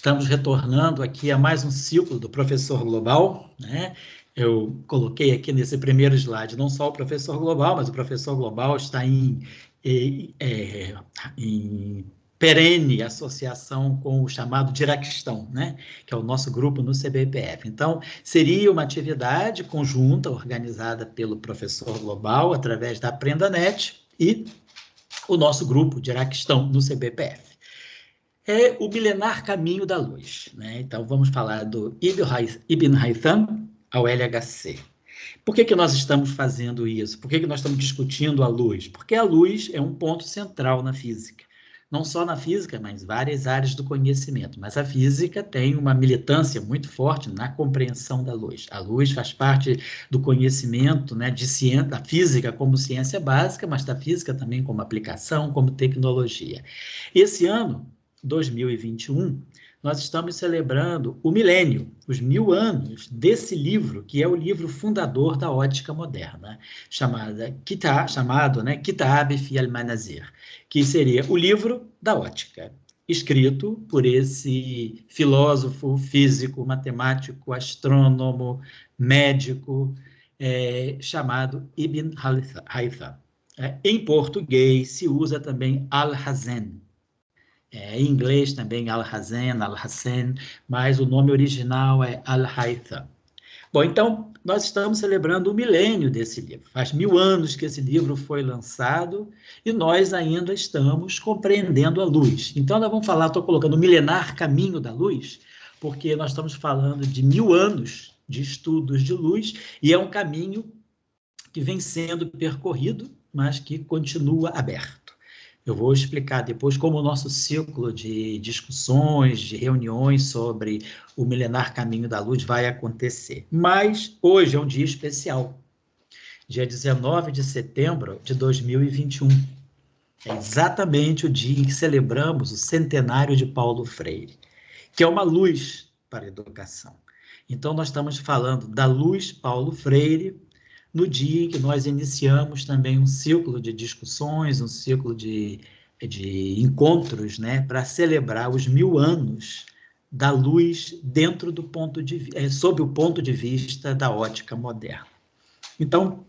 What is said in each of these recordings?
Estamos retornando aqui a mais um ciclo do Professor Global, né? Eu coloquei aqui nesse primeiro slide não só o Professor Global, mas o Professor Global está em perene associação com o chamado Diraquistão, né? Que é o nosso grupo no CBPF. Então, seria uma atividade conjunta organizada pelo Professor Global através da AprendaNet e o nosso grupo Diraquistão no CBPF. É o milenar caminho da luz, né? Então, vamos falar do Ibn Haytham ao LHC. Por que nós estamos fazendo isso? Por que nós estamos discutindo a luz? Porque a luz é um ponto central na física. Não só na física, mas em várias áreas do conhecimento. Mas a física tem uma militância muito forte na compreensão da luz. A luz faz parte do conhecimento, né, de ciência, da física como ciência básica, mas da física também como aplicação, como tecnologia. Esse ano, 2021, nós estamos celebrando o milênio, os 1000 anos desse livro, que é o livro fundador da ótica moderna, chamado Kitab fi al-Manazir, que seria o livro da ótica, escrito por esse filósofo, físico, matemático, astrônomo, médico, chamado Ibn Haytham. Em português se usa também Al-Hazen. Em inglês também Al-Hazen, mas o nome original é Al-Haytham. Bom, então, nós estamos celebrando o milênio desse livro. Faz 1000 anos que esse livro foi lançado e nós ainda estamos compreendendo a luz. Então, nós vamos falar, estou colocando o milenar caminho da luz, porque nós estamos falando de 1000 anos de estudos de luz e é um caminho que vem sendo percorrido, mas que continua aberto. Eu vou explicar depois como o nosso ciclo de discussões, de reuniões sobre o milenar caminho da luz vai acontecer. Mas hoje é um dia especial, dia 19 de setembro de 2021. É exatamente o dia em que celebramos o centenário de Paulo Freire, que é uma luz para a educação. Então, nós estamos falando da luz Paulo Freire, no dia em que nós iniciamos também um ciclo de discussões, um ciclo de encontros, né, para celebrar os 1000 anos da luz dentro do sob o ponto de vista da ótica moderna. Então,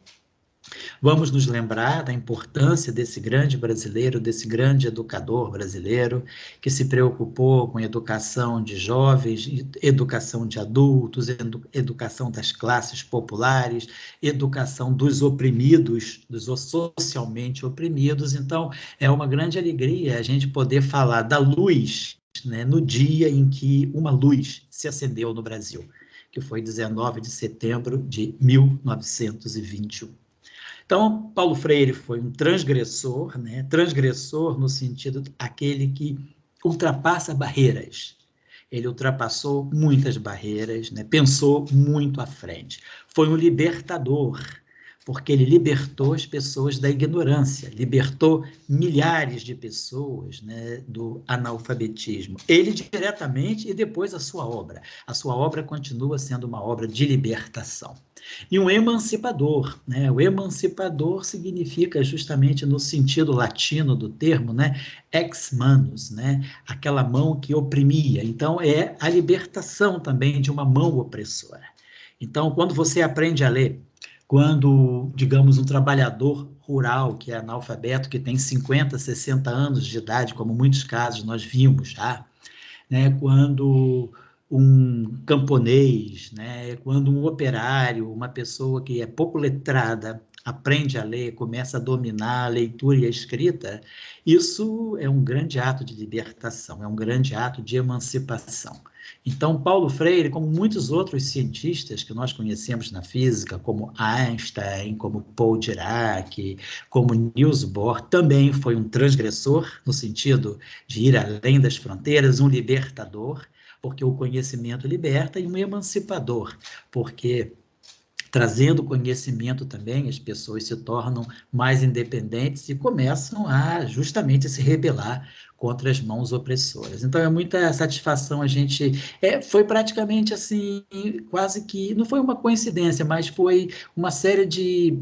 vamos nos lembrar da importância desse grande brasileiro, desse grande educador brasileiro, que se preocupou com a educação de jovens, educação de adultos, educação das classes populares, educação dos oprimidos, dos socialmente oprimidos. Então, é uma grande alegria a gente poder falar da luz, né, no dia em que uma luz se acendeu no Brasil, que foi 19 de setembro de 1921. Então, Paulo Freire foi um transgressor, né? Transgressor no sentido aquele que ultrapassa barreiras. Ele ultrapassou muitas barreiras, né? Pensou muito à frente. Foi um libertador, porque ele libertou as pessoas da ignorância, libertou milhares de pessoas, né, do analfabetismo. Ele diretamente e depois a sua obra. A sua obra continua sendo uma obra de libertação. E um emancipador, né? O emancipador significa justamente no sentido latino do termo, né? Ex manus, né? Aquela mão que oprimia. Então, é a libertação também de uma mão opressora. Então, quando você aprende a ler, quando, digamos, um trabalhador rural, que é analfabeto, que tem 50, 60 anos de idade, como muitos casos nós vimos já, né? Quando um camponês, né? Quando um operário, uma pessoa que é pouco letrada, aprende a ler, começa a dominar a leitura e a escrita, isso é um grande ato de libertação, é um grande ato de emancipação. Então, Paulo Freire, como muitos outros cientistas que nós conhecemos na física, como Einstein, como Paul Dirac, como Niels Bohr, também foi um transgressor, no sentido de ir além das fronteiras, um libertador, porque o conhecimento liberta, e um emancipador, porque trazendo conhecimento também, as pessoas se tornam mais independentes e começam a justamente se rebelar contra as mãos opressoras. Então, é muita satisfação a gente... foi praticamente assim, quase que... Não foi uma coincidência, mas foi uma série de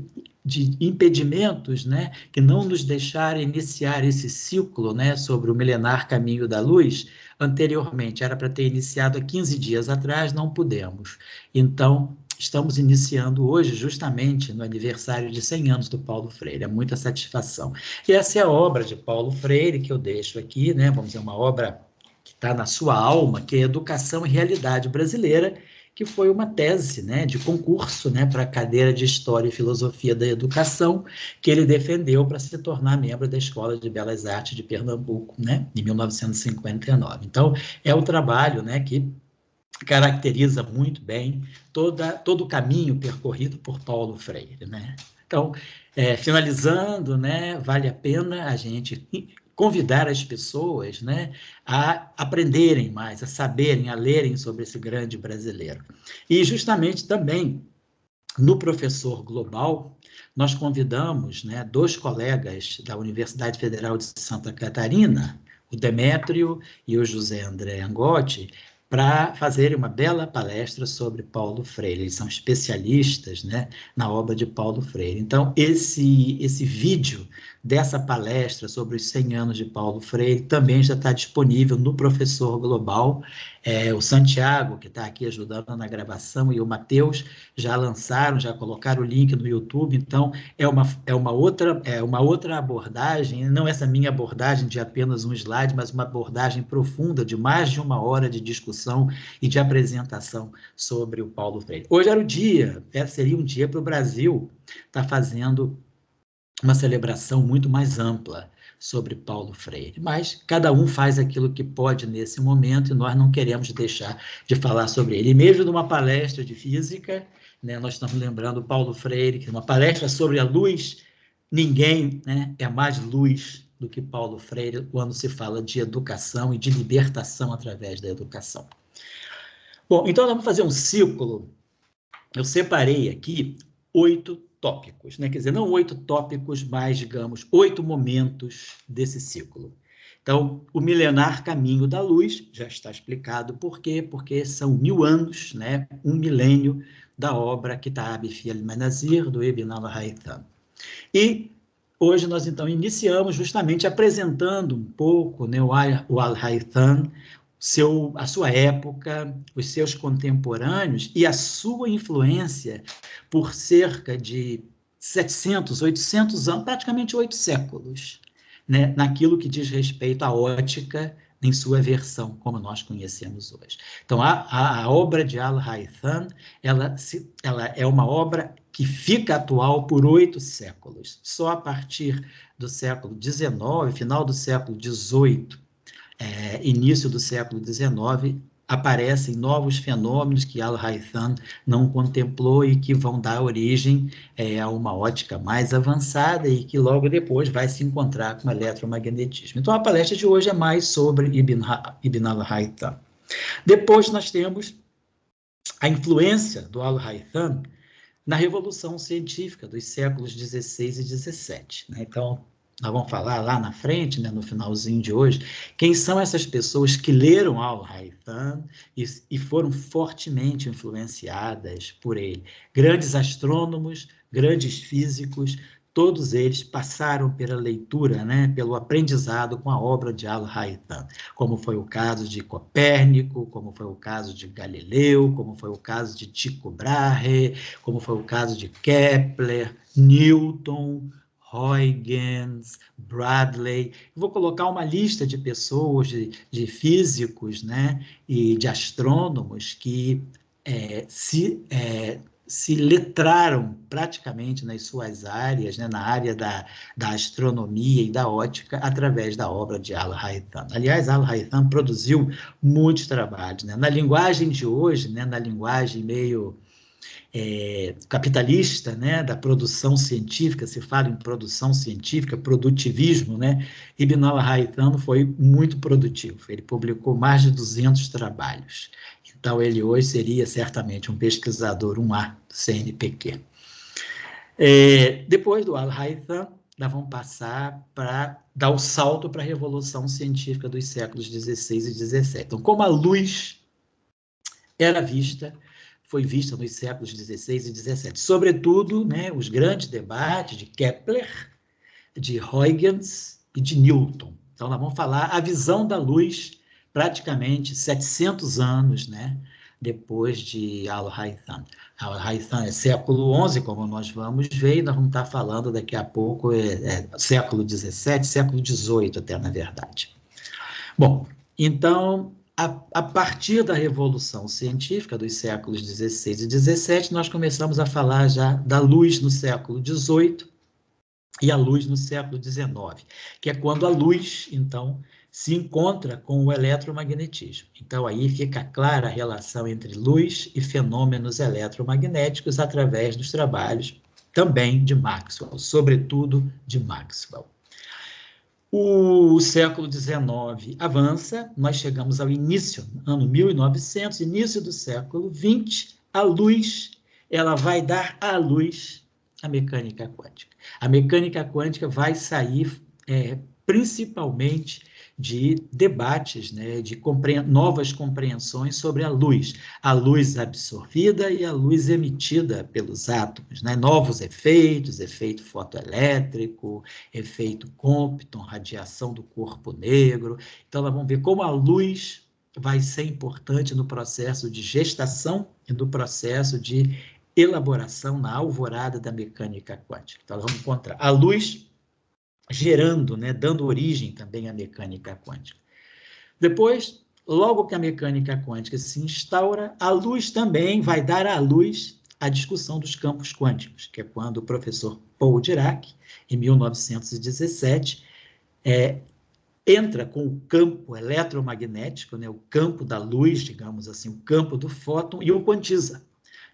de impedimentos, né, que não nos deixaram iniciar esse ciclo, né, sobre o milenar caminho da luz. Anteriormente, era para ter iniciado há 15 dias atrás, não pudemos. Então, estamos iniciando hoje, justamente no aniversário de 100 anos do Paulo Freire. É muita satisfação. E essa é a obra de Paulo Freire, que eu deixo aqui, né, vamos dizer, uma obra que está na sua alma, que é Educação e Realidade Brasileira, que foi uma tese, né, de concurso, né, para a cadeira de História e Filosofia da Educação, que ele defendeu para se tornar membro da Escola de Belas Artes de Pernambuco, né, em 1959. Então, é o trabalho, né, que caracteriza muito bem todo o caminho percorrido por Paulo Freire, né? Então, finalizando, né, vale a pena a gente convidar as pessoas, né, a aprenderem mais, a saberem, a lerem sobre esse grande brasileiro. E justamente também no Professor Global, nós convidamos, né, 2 colegas da Universidade Federal de Santa Catarina, o Demétrio e o José André Angotti, para fazerem uma bela palestra sobre Paulo Freire. Eles são especialistas, né, na obra de Paulo Freire. Então, esse vídeo dessa palestra sobre os 100 anos de Paulo Freire também já está disponível no Professor Global. O Santiago, que está aqui ajudando na gravação, e o Matheus já lançaram, já colocaram o link no YouTube. Então, é uma outra abordagem, não essa minha abordagem de apenas um slide, mas uma abordagem profunda de mais de 1 hora de discussão e de apresentação sobre o Paulo Freire. Hoje era o dia, seria um dia para o Brasil estar fazendo uma celebração muito mais ampla sobre Paulo Freire, mas cada um faz aquilo que pode nesse momento e nós não queremos deixar de falar sobre ele. E mesmo numa palestra de física, né, nós estamos lembrando Paulo Freire, que numa palestra sobre a luz, ninguém, né, é mais luz do que Paulo Freire quando se fala de educação e de libertação através da educação. Bom, então vamos fazer um círculo. Eu separei aqui 8 tópicos, né? Quer dizer, não 8 tópicos, mas, digamos, 8 momentos desse ciclo. Então, o milenar caminho da luz, já está explicado por quê, porque são 1000 anos, né? 1 milênio da obra Kitab fi al-Manazir, do Ibn al-Haytham. E hoje nós, então, iniciamos justamente apresentando um pouco, né, o al-Haytham, a sua época, os seus contemporâneos e a sua influência por cerca de 700, 800 anos, praticamente 8 séculos, né, naquilo que diz respeito à ótica em sua versão, como nós conhecemos hoje. Então, a obra de Al-Haytham, ela é uma obra que fica atual por 8 séculos. Só a partir do século XIX, final do século XVIII, início do século XIX, aparecem novos fenômenos que Al-Haytham não contemplou e que vão dar origem a uma ótica mais avançada e que logo depois vai se encontrar com o eletromagnetismo. Então, a palestra de hoje é mais sobre Ibn al-Haytham. Depois nós temos a influência do Al-Haytham na Revolução Científica dos séculos XVI e XVII. Né? Então, nós vamos falar lá na frente, né, no finalzinho de hoje, quem são essas pessoas que leram Al-Haytham e foram fortemente influenciadas por ele. Grandes astrônomos, grandes físicos, todos eles passaram pela leitura, né, pelo aprendizado com a obra de Al-Haytham, como foi o caso de Copérnico, como foi o caso de Galileu, como foi o caso de Tycho Brahe, como foi o caso de Kepler, Newton, Huygens, Bradley. Vou colocar uma lista de pessoas, de físicos, né, e de astrônomos que se letraram praticamente nas suas áreas, né, na área da astronomia e da ótica, através da obra de Al-Haytham. Aliás, Al-Haytham produziu muitos trabalhos. Né? Na linguagem de hoje, né, na linguagem meio capitalista, né, da produção científica, se fala em produção científica, produtivismo, né, Ibn al-Haytham foi muito produtivo, ele publicou mais de 200 trabalhos, então ele hoje seria certamente um pesquisador 1A do CNPq. Depois do al-Haytham, nós vamos passar para dar o salto para a Revolução Científica dos séculos XVI e XVII. Então, como a luz era vista foi vista nos séculos XVI e XVII, sobretudo, né, os grandes debates de Kepler, de Huygens e de Newton. Então, nós vamos falar a visão da luz praticamente 700 anos, né, depois de Al-Haytham. Al-Haytham é século XI, como nós vamos ver, e nós vamos estar falando daqui a pouco, século XVII, século XVIII até, na verdade. Bom, então, a partir da Revolução Científica dos séculos XVI e XVII, nós começamos a falar já da luz no século XVIII e a luz no século XIX, que é quando a luz, então, se encontra com o eletromagnetismo. Então, aí fica clara a relação entre luz e fenômenos eletromagnéticos através dos trabalhos também de Maxwell, sobretudo de Maxwell. O século XIX avança, nós chegamos ao início, ano 1900, início do século XX, a luz, ela vai dar à luz a mecânica quântica. A mecânica quântica vai sair principalmente de debates, né, de novas compreensões sobre a luz absorvida e a luz emitida pelos átomos, né, novos efeitos, efeito fotoelétrico, efeito Compton, radiação do corpo negro. Então, nós vamos ver como a luz vai ser importante no processo de gestação e no processo de elaboração na alvorada da mecânica quântica. Então, nós vamos encontrar a luz gerando, né, dando origem também à mecânica quântica. Depois, logo que a mecânica quântica se instaura, a luz também vai dar à luz a discussão dos campos quânticos, que é quando o professor Paul Dirac, em 1917, entra com o campo eletromagnético, né, o campo da luz, digamos assim, o campo do fóton, e o quantiza.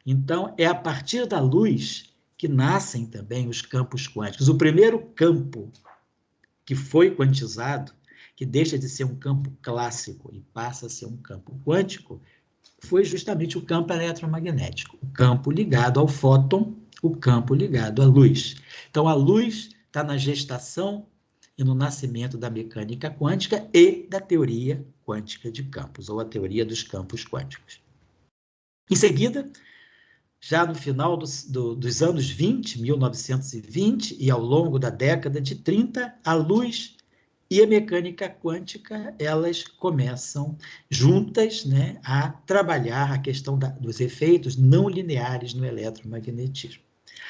Então, é a partir da luz que nascem também os campos quânticos. O primeiro campo que foi quantizado, que deixa de ser um campo clássico e passa a ser um campo quântico, foi justamente o campo eletromagnético, o campo ligado ao fóton, o campo ligado à luz. Então, a luz está na gestação e no nascimento da mecânica quântica e da teoria quântica de campos, ou a teoria dos campos quânticos. Em seguida, já no final dos anos 20, 1920, e ao longo da década de 30, a luz e a mecânica quântica, elas começam juntas, né, a trabalhar a questão dos efeitos não lineares no eletromagnetismo.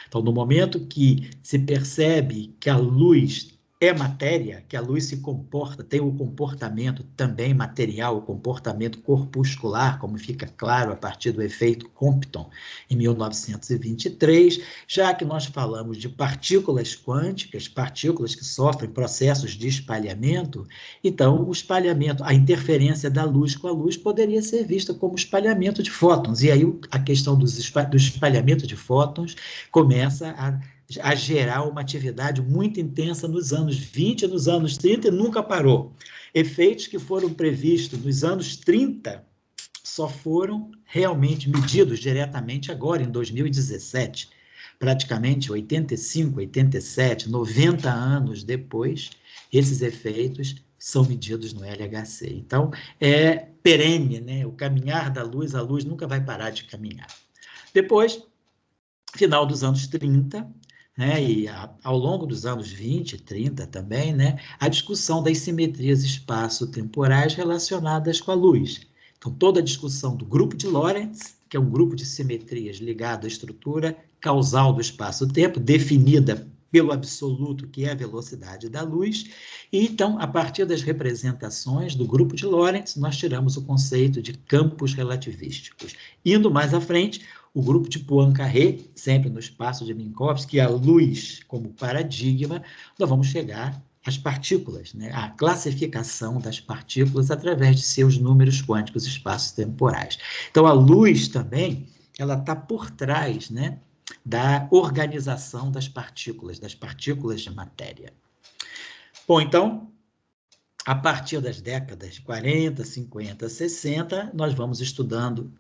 Então, no momento que se percebe que a luz é matéria, que a luz se comporta, tem o comportamento também material, o comportamento corpuscular, como fica claro a partir do efeito Compton, em 1923, já que nós falamos de partículas quânticas, partículas que sofrem processos de espalhamento, então o espalhamento, a interferência da luz com a luz poderia ser vista como espalhamento de fótons, e aí a questão do espalhamento de fótons começa a gerar uma atividade muito intensa nos anos 20 e nos anos 30 e nunca parou. Efeitos que foram previstos nos anos 30 só foram realmente medidos diretamente agora, em 2017, praticamente 85, 87, 90 anos depois, esses efeitos são medidos no LHC. Então, é perene, né? O caminhar da luz, a luz nunca vai parar de caminhar. Depois, final dos anos 30, né, e ao longo dos anos 20, 30 também, né, a discussão das simetrias espaço-temporais relacionadas com a luz. Então, toda a discussão do grupo de Lorentz, que é um grupo de simetrias ligado à estrutura causal do espaço-tempo, definida pelo absoluto, que é a velocidade da luz, e então, a partir das representações do grupo de Lorentz, nós tiramos o conceito de campos relativísticos. Indo mais à frente, o grupo de Poincaré, sempre no espaço de Minkowski, a luz como paradigma, nós vamos chegar às partículas, né? A classificação das partículas através de seus números quânticos espaço-temporais. Então, a luz também, ela está por trás, né, da organização das partículas de matéria. Bom, então, a partir das décadas de 40, 50, 60, nós vamos estudando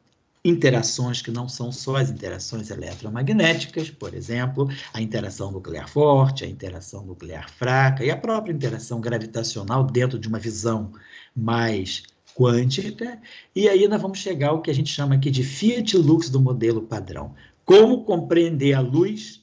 interações que não são só as interações eletromagnéticas, por exemplo, a interação nuclear forte, a interação nuclear fraca e a própria interação gravitacional dentro de uma visão mais quântica, e aí nós vamos chegar ao que a gente chama aqui de Fiat Lux do modelo padrão. Como compreender a luz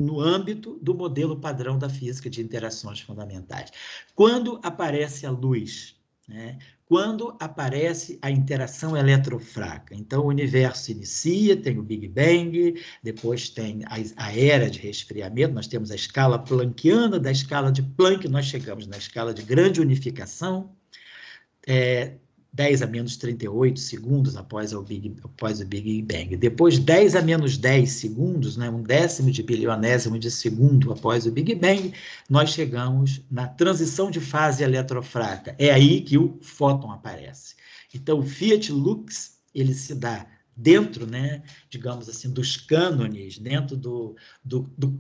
no âmbito do modelo padrão da física de interações fundamentais. Quando aparece a luz, né? Quando aparece a interação eletrofraca. Então, o universo inicia, tem o Big Bang, depois tem a era de resfriamento, nós temos a escala planckiana, da escala de Planck nós chegamos na escala de grande unificação, 10 a menos 38 segundos após o Big Bang. Depois, 10 a menos 10 segundos, né, 1/10 de bilionésimo de segundo após o Big Bang, nós chegamos na transição de fase eletrofraca. É aí que o fóton aparece. Então, o Fiat Lux, ele se dá dentro, né, digamos assim, dos cânones, dentro do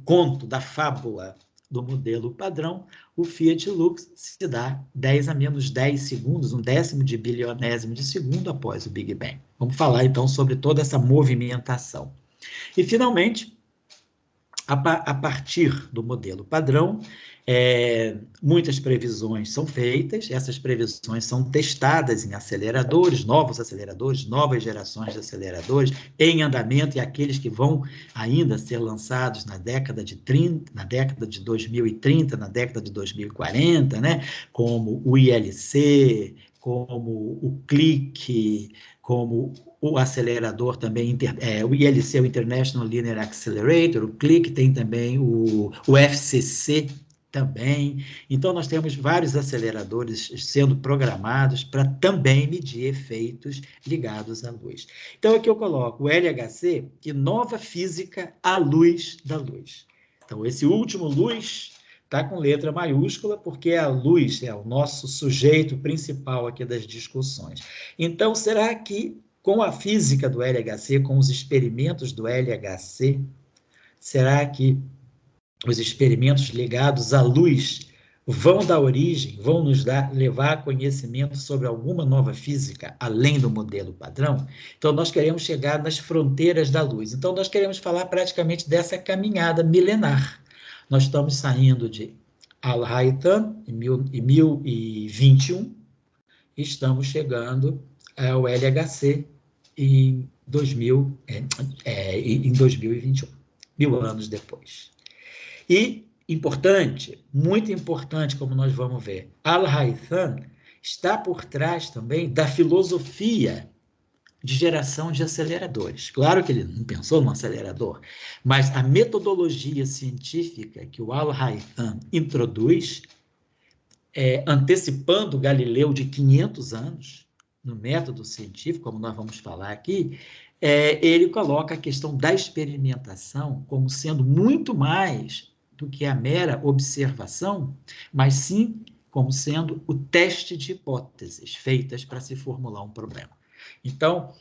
conto, da fábula do modelo padrão, o Fiat Lux se dá 10 a menos 10 segundos, 1/10 de bilionésimo de segundo após o Big Bang. Vamos falar, então, sobre toda essa movimentação. E, finalmente, a partir do modelo padrão, muitas previsões são feitas, essas previsões são testadas em aceleradores, novas gerações de aceleradores em andamento, e aqueles que vão ainda ser lançados na década de 30, na década de 2030, na década de 2040, né? Como o ILC, como o CLIC, como o acelerador também, o ILC, o International Linear Accelerator, o CLIC, tem também o FCC também. Então, nós temos vários aceleradores sendo programados para também medir efeitos ligados à luz. Então, aqui eu coloco o LHC, inova física à luz da luz. Então, esse último luz está com letra maiúscula, porque a luz é o nosso sujeito principal aqui das discussões. Então, será que com a física do LHC, com os experimentos do LHC, será que os experimentos ligados à luz vão dar origem, vão nos levar a conhecimento sobre alguma nova física, além do modelo padrão? Então, nós queremos chegar nas fronteiras da luz. Então, nós queremos falar praticamente dessa caminhada milenar. Nós estamos saindo de Al-Haytham, em 1021, e estamos chegando ao LHC em 2021, 1000 anos depois. E, importante, muito importante, como nós vamos ver, Al-Haytham está por trás também da filosofia de geração de aceleradores. Claro que ele não pensou num acelerador, mas a metodologia científica que o Al-Haytham introduz, antecipando Galileu de 500 anos, no método científico, como nós vamos falar aqui, ele coloca a questão da experimentação como sendo muito mais do que a mera observação, mas sim como sendo o teste de hipóteses feitas para se formular um problema. Então,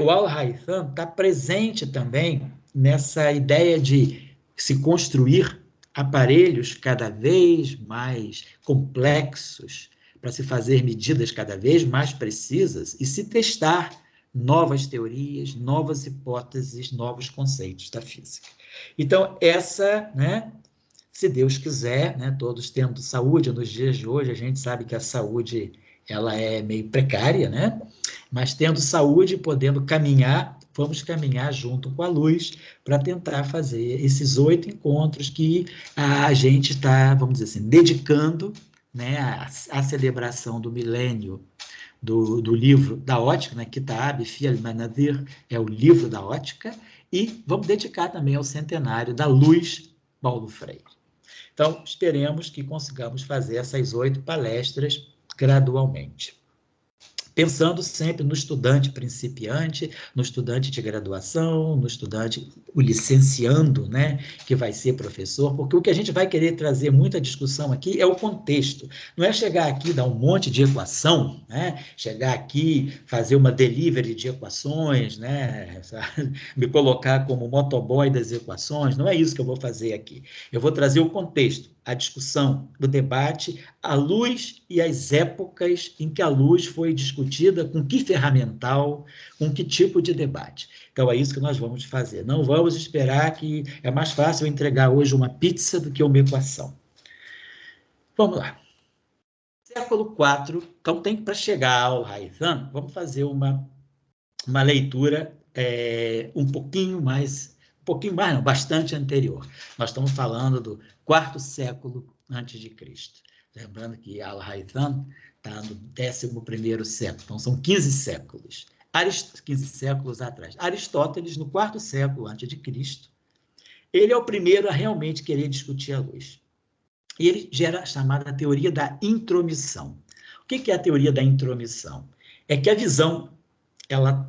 o Al-Haytham está presente também nessa ideia de se construir aparelhos cada vez mais complexos para se fazer medidas cada vez mais precisas e se testar novas teorias, novas hipóteses, novos conceitos da física. Então, se Deus quiser, todos tendo saúde, nos dias de hoje, a gente sabe que a saúde ela é meio precária, mas tendo saúde, podendo caminhar, vamos caminhar junto com a luz para tentar fazer esses 8 encontros que a gente está, vamos dizer assim, dedicando à celebração do milênio do livro da ótica, Kitab fi al-Manadir, é o livro da ótica, e vamos dedicar também ao centenário da luz, Paulo Freire. Então, esperemos que consigamos fazer essas 8 palestras gradualmente. Pensando sempre no estudante principiante, no estudante de graduação, no estudante, o licenciando, que vai ser professor, porque o que a gente vai querer trazer muita discussão aqui é o contexto. Não é chegar aqui, dar um monte de equação, chegar aqui, fazer uma delivery de equações, me colocar como motoboy das equações, não é isso que eu vou fazer aqui. Eu vou trazer o contexto, a discussão, o debate, a luz e as épocas em que a luz foi discutida, com que ferramental, com que tipo de debate. Então, é isso que nós vamos fazer. Não vamos esperar que é mais fácil entregar hoje uma pizza do que uma equação. Vamos lá. século IV, então para chegar ao Haytham, vamos fazer uma leitura um pouquinho mais, não, bastante anterior. Nós estamos falando do quarto século antes de Cristo. Lembrando que Al-Haytham está no 11º século, então são 15 séculos. 15 séculos atrás. Aristóteles, no quarto século antes de Cristo, ele é o primeiro a realmente querer discutir a luz. E ele gera a chamada teoria da intromissão. O que é a teoria da intromissão? É que a visão ela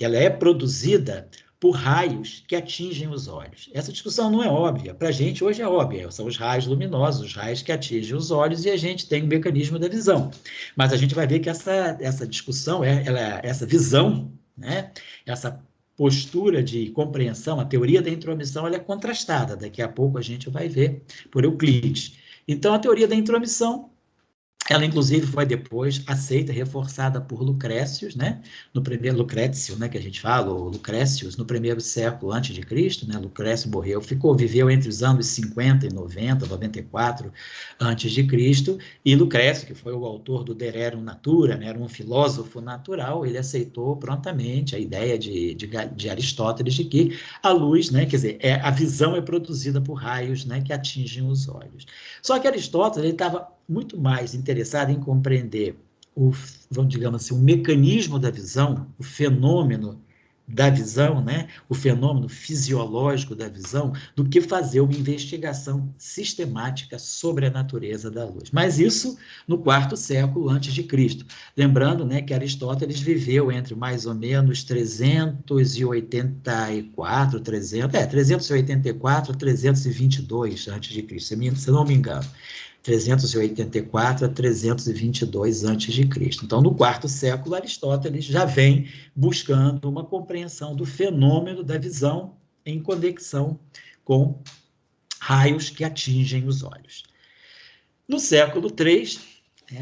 é produzida por raios que atingem os olhos. Essa discussão não é óbvia. Para a gente, hoje é óbvia. São os raios luminosos, os raios que atingem os olhos, e a gente tem o mecanismo da visão. Mas a gente vai ver que essa discussão, essa visão, né? Essa postura de compreensão, a teoria da intromissão, ela é contrastada. Daqui a pouco a gente vai ver por Euclides. Então, a teoria da intromissão, ela, inclusive, foi depois aceita, reforçada por Lucrécius, né? No primeiro Lucrécio, né, que a gente fala, ou Lucrécius, no primeiro século antes de Cristo, né? Lucrécio viveu entre os anos 50 e 90, 94 antes de Cristo, e Lucrécio, que foi o autor do De Rerum Natura, né? Era um filósofo natural, ele aceitou prontamente a ideia de Aristóteles de que a luz, né, quer dizer, a visão é produzida por raios, né, que atingem os olhos. Só que Aristóteles estava muito mais interessado em compreender digamos assim, o mecanismo da visão, o fenômeno da visão, né? O fenômeno fisiológico da visão, do que fazer uma investigação sistemática sobre a natureza da luz. Mas isso no quarto século antes de Cristo. Lembrando, né, que Aristóteles viveu entre mais ou menos 384 a 322 antes de Cristo, se não me engano. 384 a 322 a.C. Então, no quarto século, Aristóteles já vem buscando uma compreensão do fenômeno da visão em conexão com raios que atingem os olhos. No século III,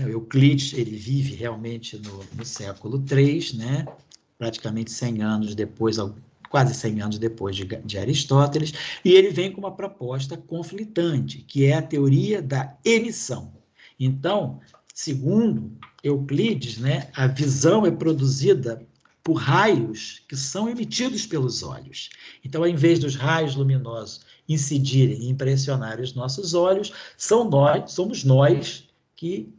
Euclides ele vive realmente no século III, né? Praticamente 100 anos depois, quase 100 anos depois de Aristóteles, e ele vem com uma proposta conflitante, que é a teoria da emissão. Então, segundo Euclides, né, a visão é produzida por raios que são emitidos pelos olhos. Então, ao invés dos raios luminosos incidirem e impressionarem os nossos olhos, somos nós que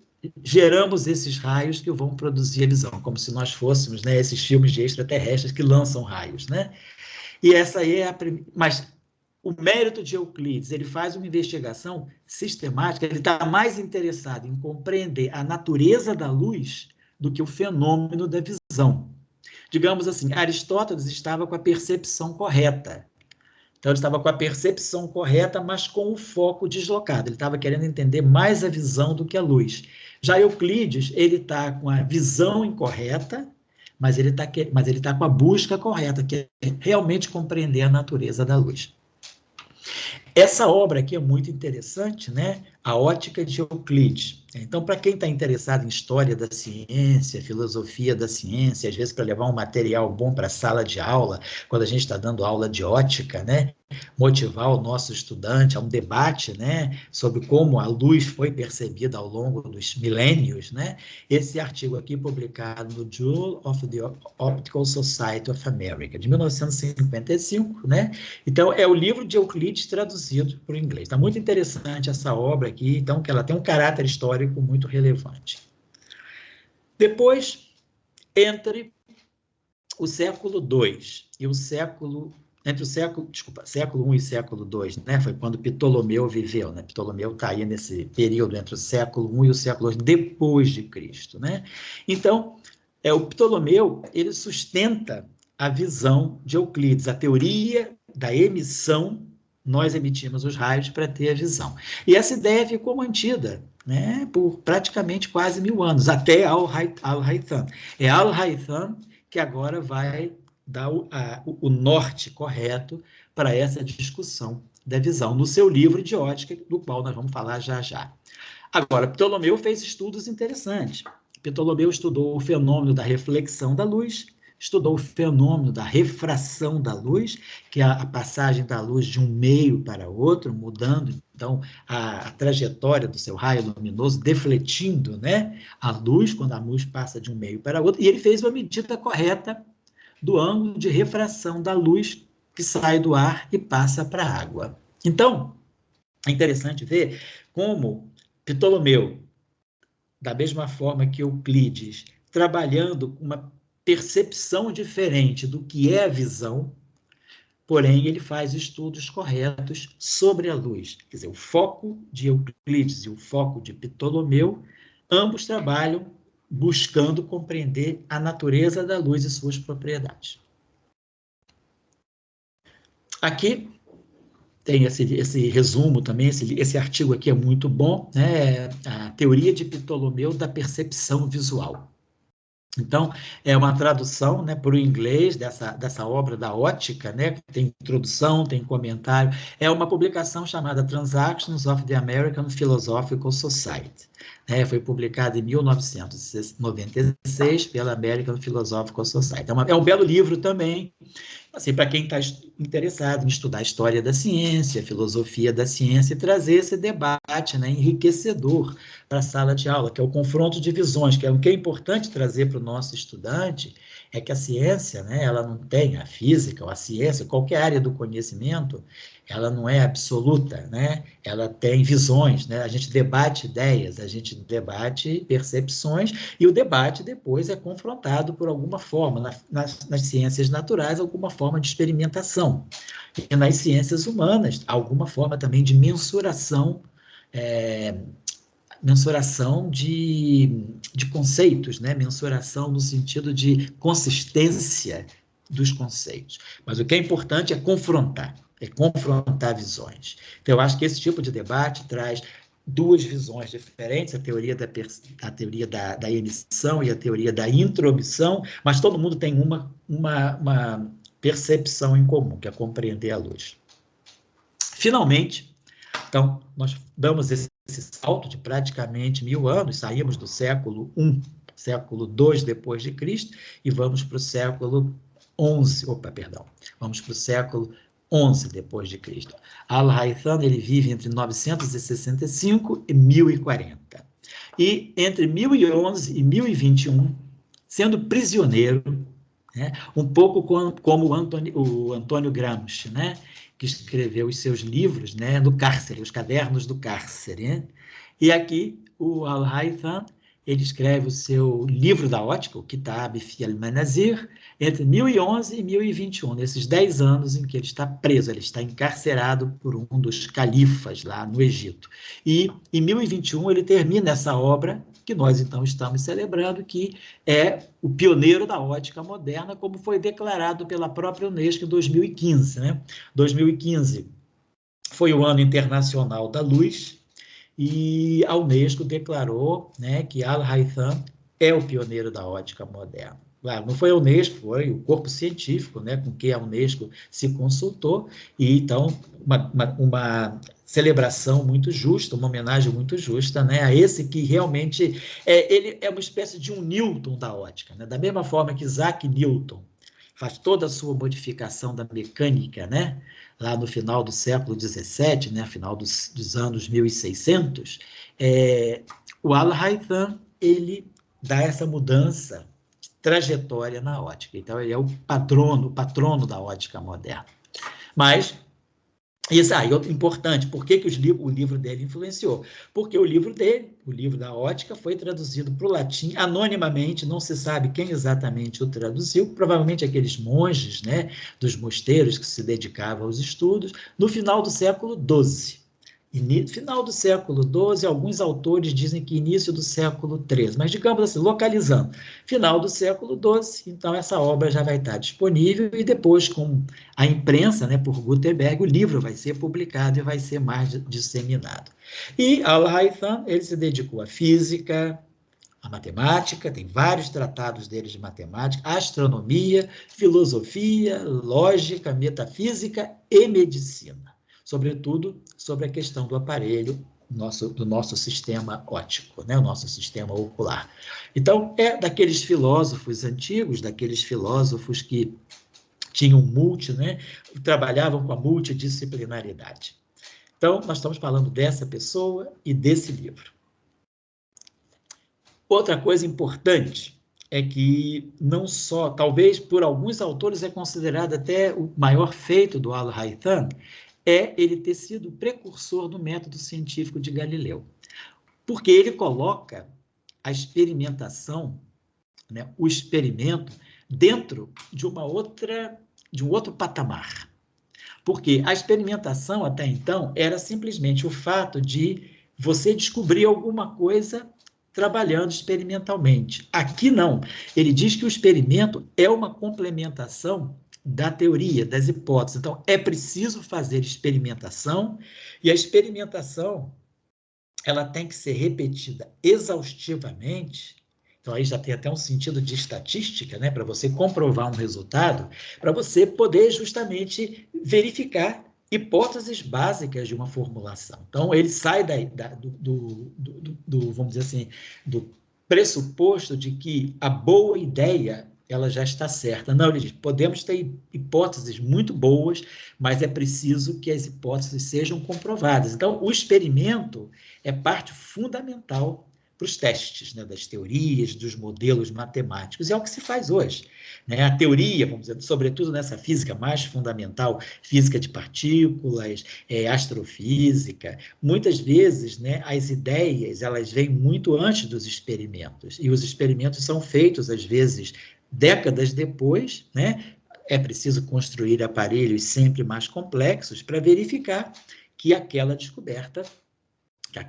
geramos esses raios que vão produzir a visão, como se nós fôssemos, né, esses filmes de extraterrestres que lançam raios, né? E essa aí é a primeira. Mas o mérito de Euclides, ele faz uma investigação sistemática, ele está mais interessado em compreender a natureza da luz do que o fenômeno da visão. Digamos assim, Aristóteles estava com a percepção correta. Então, ele estava com a percepção correta, mas com o foco deslocado. Ele estava querendo entender mais a visão do que a luz. Já Euclides, ele está com a visão incorreta, mas ele está com a busca correta, que é realmente compreender a natureza da luz. Essa obra aqui é muito interessante, né? A Ótica de Euclides. Então, para quem está interessado em história da ciência, filosofia da ciência, às vezes para levar um material bom para a sala de aula, quando a gente está dando aula de ótica, né? Motivar o nosso estudante a um debate, né, sobre como a luz foi percebida ao longo dos milênios, né? Esse artigo aqui, publicado no Journal of the Optical Society of America, de 1955, né? Então, é o livro de Euclides traduzido para o inglês. Está muito interessante essa obra aqui, então, que ela tem um caráter histórico muito relevante. Depois, entre o século II e o século I e século II, né? Foi quando Ptolomeu viveu, né? Ptolomeu está aí nesse período entre o século I e o século II depois de Cristo, né? Então, o Ptolomeu, ele sustenta a visão de Euclides, a teoria da emissão. Nós emitimos os raios para ter a visão. E essa ideia ficou mantida, né, por praticamente quase 1000 anos, até Al-Haytham. É Al-Haytham que agora vai dar o norte correto para essa discussão da visão, no seu livro de ótica, do qual nós vamos falar já já. Agora, Ptolomeu fez estudos interessantes. Ptolomeu estudou o fenômeno da reflexão da luz, estudou o fenômeno da refração da luz, que é a passagem da luz de um meio para outro, mudando, então, a trajetória do seu raio luminoso, defletindo, né, a luz, quando a luz passa de um meio para outro, e ele fez uma medida correta do ângulo de refração da luz que sai do ar e passa para a água. Então, é interessante ver como Ptolomeu, da mesma forma que Euclides, trabalhando com uma percepção diferente do que é a visão, porém ele faz estudos corretos sobre a luz. Quer dizer, o foco de Euclides e o foco de Ptolomeu, ambos trabalham buscando compreender a natureza da luz e suas propriedades. Aqui tem esse resumo também, esse artigo aqui é muito bom, né? A teoria de Ptolomeu da percepção visual. Então, é uma tradução, né, para o inglês dessa obra da ótica, né, tem introdução, tem comentário, é uma publicação chamada Transactions of the American Philosophical Society. Né, foi publicada em 1996 pela American Philosophical Society. É um belo livro também, assim, para quem está interessado em estudar a história da ciência, a filosofia da ciência, e trazer esse debate, né, enriquecedor para a sala de aula, que é o confronto de visões, que é o que é importante trazer para o nosso estudante, é que a ciência, né, ela não tem, a física ou a ciência, qualquer área do conhecimento, ela não é absoluta, né? Ela tem visões, né? A gente debate ideias, a gente debate percepções, e o debate depois é confrontado por alguma forma, nas ciências naturais, alguma forma de experimentação. E nas ciências humanas, alguma forma também de mensuração, mensuração de conceitos, né? Mensuração no sentido de consistência dos conceitos. Mas o que é importante é confrontar visões. Então, eu acho que esse tipo de debate traz duas visões diferentes, a teoria da emissão e a teoria da intromissão, mas todo mundo tem uma percepção em comum, que é compreender a luz. Finalmente, então, nós damos esse salto de praticamente 1000 anos, saímos do século I, século II depois de Cristo, e vamos para o século vamos para o século XI depois de Cristo. Al-Haytham, ele vive entre 965 e 1040. E entre 1011 e 1021, sendo prisioneiro, né, um pouco como o Antônio Gramsci, né, que escreveu os seus livros, né, no cárcere, os cadernos do cárcere. Né? E aqui o Al-Haytham, ele escreve o seu livro da ótica, o Kitab fi al-Manazir, entre 1011 e 1021, nesses 10 anos em que ele está preso, ele está encarcerado por um dos califas lá no Egito. E em 1021 ele termina essa obra, que nós então estamos celebrando, que é o pioneiro da ótica moderna, como foi declarado pela própria Unesco em 2015. Né? 2015 foi o Ano Internacional da Luz, e a Unesco declarou, né, que Al-Haytham é o pioneiro da ótica moderna. Claro, não foi a Unesco, foi o corpo científico, né, com que a Unesco se consultou, e então uma celebração muito justa, uma homenagem muito justa, né, a esse que realmente ele é uma espécie de um Newton da ótica, né, da mesma forma que Isaac Newton faz toda a sua modificação da mecânica, né, lá no final do século XVII, né, final dos anos 1600, o Al-Haytham, ele dá essa mudança de trajetória na ótica. Então, ele é o patrono da ótica moderna. Mas, isso aí, importante, por que o livro dele influenciou? Porque o livro dele, o livro da ótica, foi traduzido para o latim anonimamente, não se sabe quem exatamente o traduziu, provavelmente aqueles monges, né, dos mosteiros que se dedicavam aos estudos, no final do século XII. Final do século XII, alguns autores dizem que início do século XIII, mas digamos assim, localizando, final do século XII, então essa obra já vai estar disponível, e depois, com a imprensa, né, por Gutenberg, o livro vai ser publicado e vai ser mais disseminado. E Al-Haytham, ele se dedicou à física, à matemática, tem vários tratados dele de matemática, astronomia, filosofia, lógica, metafísica e medicina. Sobretudo sobre a questão do aparelho do nosso sistema óptico, né? O nosso sistema ocular. Então, é daqueles filósofos antigos, daqueles filósofos que tinham né? Trabalhavam com a multidisciplinaridade. Então, nós estamos falando dessa pessoa e desse livro. Outra coisa importante é que não só, talvez por alguns autores é considerado até o maior feito do Al-Haytham, é ele ter sido precursor do método científico de Galileu. Porque ele coloca a experimentação, né, o experimento, dentro de um outro patamar. Porque a experimentação, até então, era simplesmente o fato de você descobrir alguma coisa trabalhando experimentalmente. Aqui não. Ele diz que o experimento é uma complementação da teoria, das hipóteses. Então, é preciso fazer experimentação, e a experimentação ela tem que ser repetida exaustivamente. Então, aí já tem até um sentido de estatística, né, para você comprovar um resultado, para você poder justamente verificar hipóteses básicas de uma formulação. Então, ele sai vamos dizer assim, do pressuposto de que a boa ideia ela já está certa. Não, ele diz, podemos ter hipóteses muito boas, mas é preciso que as hipóteses sejam comprovadas. Então, o experimento é parte fundamental para os testes, né, das teorias, dos modelos matemáticos. É o que se faz hoje, né? A teoria, vamos dizer, sobretudo nessa física mais fundamental, física de partículas, astrofísica, muitas vezes, né, as ideias elas vêm muito antes dos experimentos, e os experimentos são feitos, às vezes, décadas depois, né? É preciso construir aparelhos sempre mais complexos para verificar que aquela descoberta,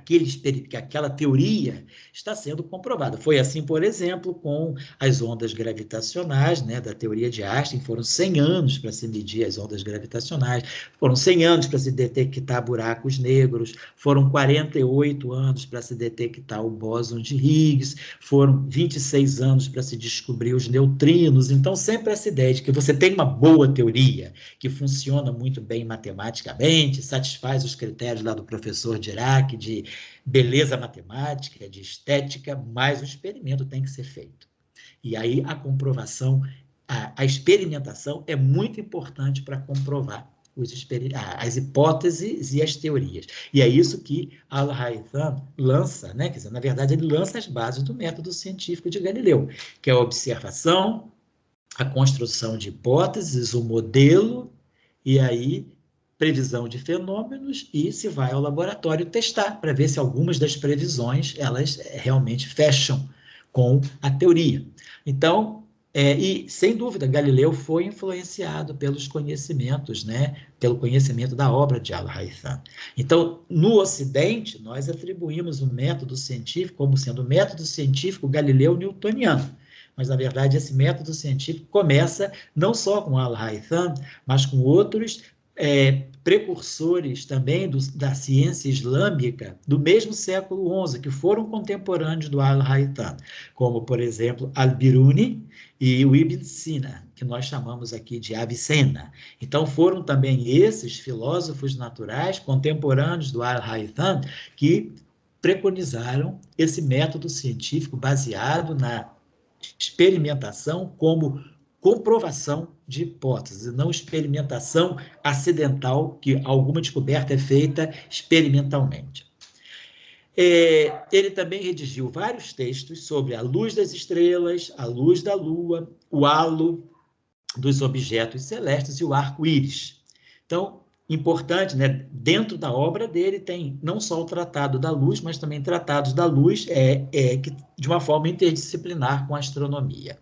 que aquela teoria está sendo comprovada. Foi assim, por exemplo, com as ondas gravitacionais, né, da teoria de Einstein. Foram 100 anos para se medir as ondas gravitacionais, foram 100 anos para se detectar buracos negros, foram 48 anos para se detectar o bóson de Higgs, foram 26 anos para se descobrir os neutrinos. Então, sempre essa ideia de que você tem uma boa teoria, que funciona muito bem matematicamente, satisfaz os critérios lá do professor Dirac, de beleza matemática, de estética, mas o experimento tem que ser feito. E aí a comprovação, a experimentação é muito importante para comprovar as hipóteses e as teorias. E é isso que Al-Haytham lança, né? Quer dizer, na verdade, ele lança as bases do método científico de Galileu, que é a observação, a construção de hipóteses, o modelo, e aí previsão de fenômenos, e se vai ao laboratório testar para ver se algumas das previsões elas realmente fecham com a teoria. Então, e sem dúvida, Galileu foi influenciado pelos conhecimentos, né, pelo conhecimento da obra de Al-Haytham. Então, no Ocidente, nós atribuímos o método científico como sendo o método científico galileu-newtoniano. Mas, na verdade, esse método científico começa não só com Al-Haytham, mas com outros precursores também da ciência islâmica do mesmo século XI, que foram contemporâneos do Al-Haytham, como, por exemplo, Al-Biruni e o Ibn Sina, que nós chamamos aqui de Avicena. Então, foram também esses filósofos naturais contemporâneos do Al-Haytham que preconizaram esse método científico baseado na experimentação como comprovação de hipóteses, não experimentação acidental, que alguma descoberta é feita experimentalmente. Ele também redigiu vários textos sobre a luz das estrelas, a luz da lua, o halo dos objetos celestes e o arco-íris. Então, importante, né? Dentro da obra dele tem não só o Tratado da Luz, mas também tratados da luz de uma forma interdisciplinar com a astronomia.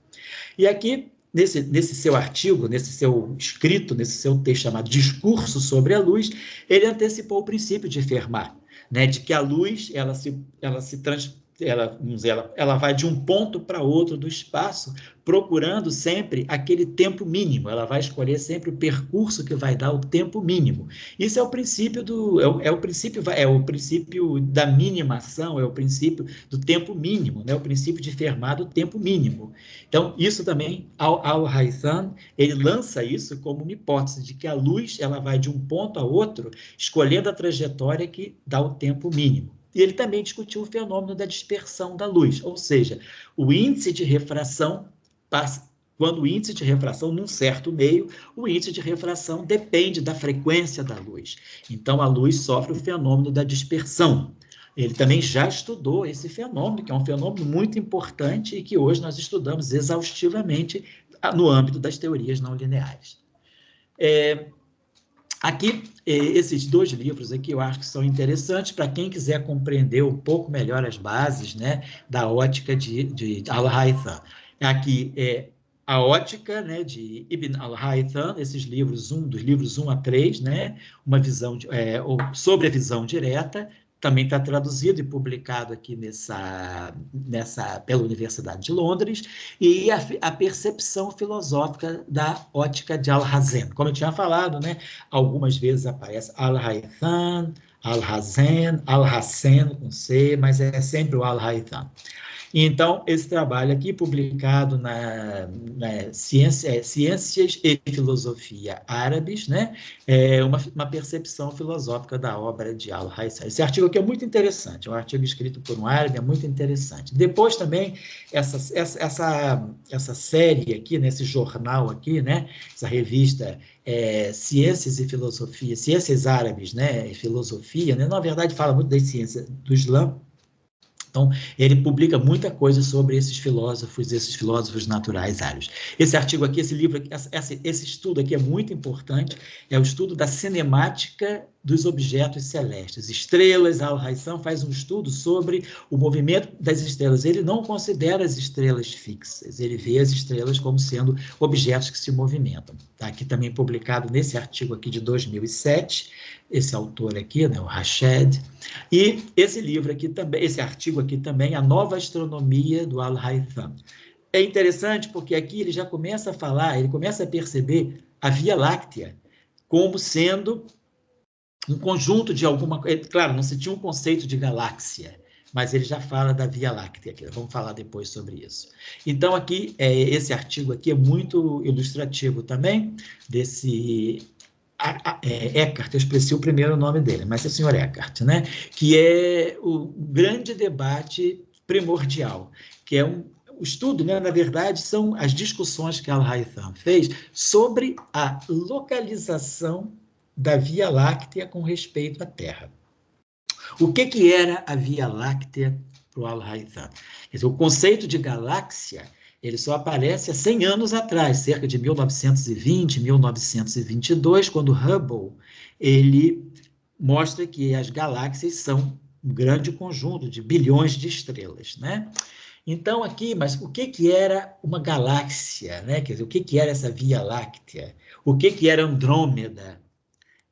E aqui, nesse seu artigo, nesse seu escrito, nesse seu texto chamado Discurso sobre a Luz, ele antecipou o princípio de Fermat, né, de que a luz ela se ela vai de um ponto para outro do espaço, procurando sempre aquele tempo mínimo. Ela vai escolher sempre o percurso que vai dar o tempo mínimo. Isso é o princípio o princípio da minimação, é o princípio do tempo mínimo, né? O princípio de Fermat do tempo mínimo. Então, isso também, Al-Haytham, ele lança isso como uma hipótese de que a luz ela vai de um ponto a outro, escolhendo a trajetória que dá o tempo mínimo. E ele também discutiu o fenômeno da dispersão da luz, ou seja, o índice de refração passa. Quando o índice de refração, num certo meio, o índice de refração depende da frequência da luz. Então, a luz sofre o fenômeno da dispersão. Ele também já estudou esse fenômeno, que é um fenômeno muito importante e que hoje nós estudamos exaustivamente no âmbito das teorias não lineares. Aqui, esses dois livros aqui eu acho que são interessantes para quem quiser compreender um pouco melhor as bases, né, da ótica de Al-Haytham. Aqui é a ótica, né, de Ibn al-Haytham, esses livros, dos livros 1 a 3, né, uma visão sobre a visão direta, também está traduzido e publicado aqui pela Universidade de Londres, e a percepção filosófica da ótica de Al-Hazen. Como eu tinha falado, né, algumas vezes aparece Al-Haytham, Al-Hazen, Al-Hassen com C, mas é sempre o Al-Haytham. Então, esse trabalho aqui, publicado na Ciências e Filosofia Árabes, né, é uma percepção filosófica da obra de Al-Haytham. Esse artigo aqui é muito interessante, é um artigo escrito por um árabe, é muito interessante. Depois também, essa série aqui, nesse jornal aqui, né, essa revista Ciências e Filosofia, Ciências Árabes, né, e Filosofia, né, na verdade fala muito das ciências do Islã. Então, ele publica muita coisa sobre esses filósofos naturais árabes. Esse artigo aqui, esse livro, esse estudo aqui é muito importante, é o estudo da cinemática dos objetos celestes. Estrelas, Al-Haytham faz um estudo sobre o movimento das estrelas. Ele não considera as estrelas fixas, ele vê as estrelas como sendo objetos que se movimentam. Está aqui também publicado nesse artigo aqui de 2007, esse autor aqui, né, o Rashed, e esse livro aqui também, esse artigo aqui também, A Nova Astronomia do Al-Haytham. É interessante porque aqui ele já começa a falar, ele começa a perceber a Via Láctea como sendo um conjunto de alguma coisa. Claro, não se tinha um conceito de galáxia, mas ele já fala da Via Láctea, aqui. Vamos falar depois sobre isso. Então, aqui, esse artigo aqui é muito ilustrativo também, desse Eckhart, eu esqueci o primeiro nome dele, mas é o senhor Eckhart, né? Que é o grande debate primordial, que é o estudo, né, na verdade, são as discussões que Al-Haytham fez sobre a localização da Via Láctea com respeito à Terra. O que era a Via Láctea para o Al-Haytham? O conceito de galáxia ele só aparece há 100 anos atrás, cerca de 1920, 1922, quando Hubble ele mostra que as galáxias são um grande conjunto de bilhões de estrelas, né? Então, aqui, mas o que era uma galáxia, né? Quer dizer, o que era essa Via Láctea? O que era Andrômeda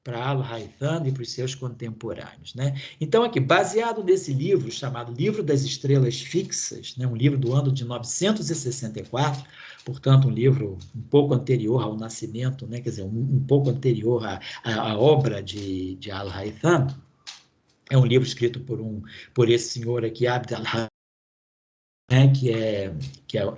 para Al-Haytham e para os seus contemporâneos, né? Então, aqui, baseado nesse livro, chamado Livro das Estrelas Fixas, né? Um livro do ano de 964, portanto, um livro um pouco anterior ao nascimento, né? Quer dizer, um pouco anterior à obra de Al-Haytham, é um livro escrito por esse senhor aqui, Abd al-Hadi, né, que é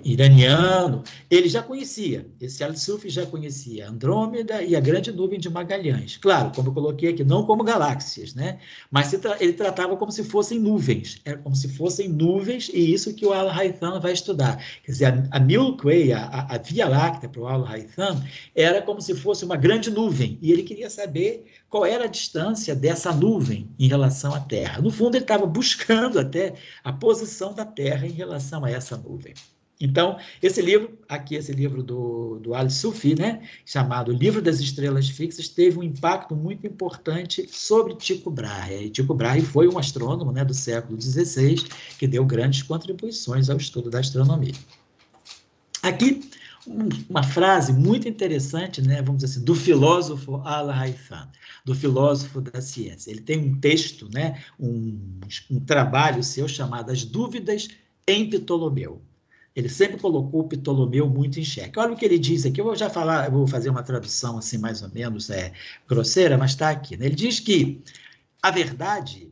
iraniano, ele já conhecia, esse Al-Sufi já conhecia Andrômeda e a Grande Nuvem de Magalhães. Claro, como eu coloquei aqui, não como galáxias, né? Mas ele tratava como se fossem nuvens, como se fossem nuvens, e isso que o Al-Haytham vai estudar. Quer dizer, a Milky Way, a Via Láctea para o Al-Haytham, era como se fosse uma grande nuvem, e ele queria saber qual era a distância dessa nuvem em relação à Terra. No fundo, ele estava buscando até a posição da Terra em relação a essa nuvem. Então, esse livro do Al-Sufi, né, chamado Livro das Estrelas Fixas, teve um impacto muito importante sobre Tycho Brahe. E Tycho Brahe foi um astrônomo, né, do século XVI, que deu grandes contribuições ao estudo da astronomia. Aqui, uma frase muito interessante, né, vamos dizer assim, do filósofo Al-Haytham, do filósofo da ciência. Ele tem um texto, né, um trabalho seu chamado As Dúvidas em Ptolomeu. Ele sempre colocou o Ptolomeu muito em xeque. Olha o que ele diz aqui, eu vou já falar, eu vou fazer uma tradução assim mais ou menos grosseira, mas está aqui, né? Ele diz que a verdade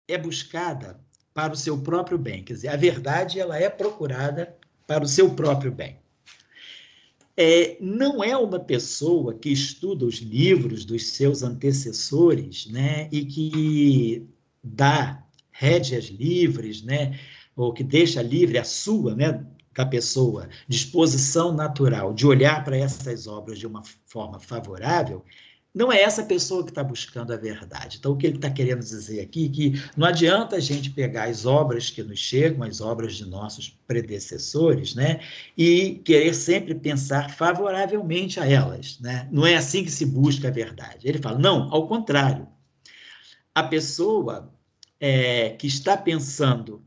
é buscada para o seu próprio bem, quer dizer, a verdade ela é procurada para o seu próprio bem. Não é uma pessoa que estuda os livros dos seus antecessores, né, e que dá rédeas livres, né, ou que deixa livre a sua, né, da pessoa, disposição natural de olhar para essas obras de uma forma favorável, não é essa pessoa que está buscando a verdade. Então, o que ele está querendo dizer aqui é que não adianta a gente pegar as obras que nos chegam, as obras de nossos predecessores, né, e querer sempre pensar favoravelmente a elas, né? Não é assim que se busca a verdade. Ele fala, não, ao contrário. A pessoa que está pensando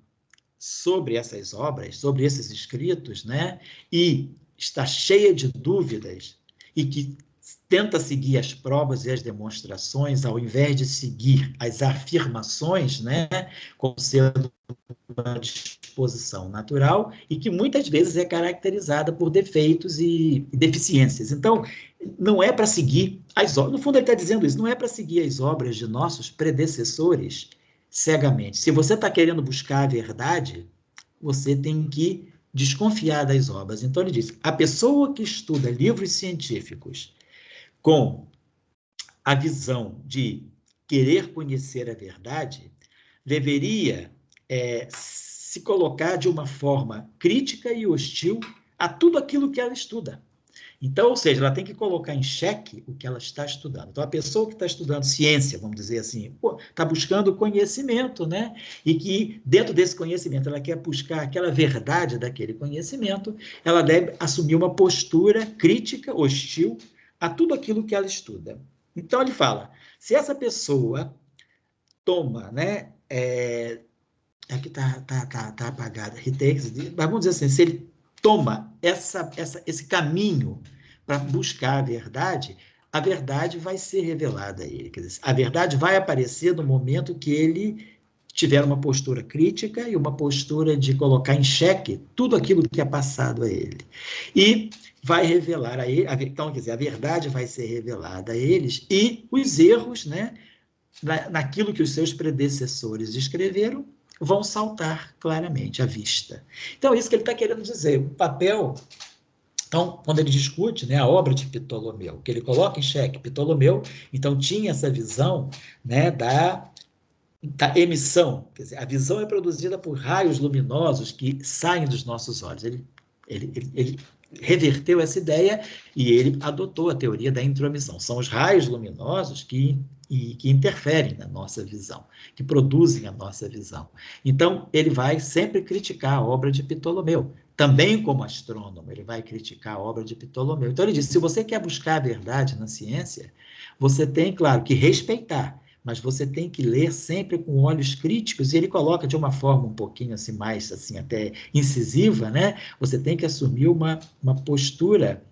sobre essas obras, sobre esses escritos, né, e está cheia de dúvidas e que tenta seguir as provas e as demonstrações, ao invés de seguir as afirmações, né, como sendo uma disposição natural e que muitas vezes é caracterizada por defeitos e deficiências. Então, não é para seguir as obras, no fundo ele está dizendo isso, não é para seguir as obras de nossos predecessores cegamente. Se você está querendo buscar a verdade, você tem que desconfiar das obras. Então ele diz, a pessoa que estuda livros científicos com a visão de querer conhecer a verdade, deveria se colocar de uma forma crítica e hostil a tudo aquilo que ela estuda. Então, ou seja, ela tem que colocar em xeque o que ela está estudando. Então, a pessoa que está estudando ciência, vamos dizer assim, está buscando conhecimento, né? E que, dentro desse conhecimento, ela quer buscar aquela verdade daquele conhecimento, ela deve assumir uma postura crítica, hostil, a tudo aquilo que ela estuda. Então, ele fala, se essa pessoa toma, né? Aqui está apagada, mas vamos dizer assim, se ele toma esse caminho para buscar a verdade vai ser revelada a ele. Quer dizer, a verdade vai aparecer no momento que ele tiver uma postura crítica e uma postura de colocar em xeque tudo aquilo que é passado a ele. E vai revelar a ele, então, quer dizer, a verdade vai ser revelada a eles e os erros, né, naquilo que os seus predecessores escreveram, vão saltar claramente à vista. Então, é isso que ele está querendo dizer. O papel, então, quando ele discute, né, a obra de Ptolomeu, que ele coloca em xeque Ptolomeu, então tinha essa visão, né, da emissão, quer dizer, a visão é produzida por raios luminosos que saem dos nossos olhos. Ele reverteu essa ideia e ele adotou a teoria da intromissão. São os raios luminosos que interferem na nossa visão, que produzem a nossa visão. Então, ele vai sempre criticar a obra de Ptolomeu. Também como astrônomo, ele vai criticar a obra de Ptolomeu. Então, ele diz, se você quer buscar a verdade na ciência, você tem, claro, que respeitar, mas você tem que ler sempre com olhos críticos, e ele coloca de uma forma um pouquinho assim, mais assim, até incisiva, né? Você tem que assumir uma postura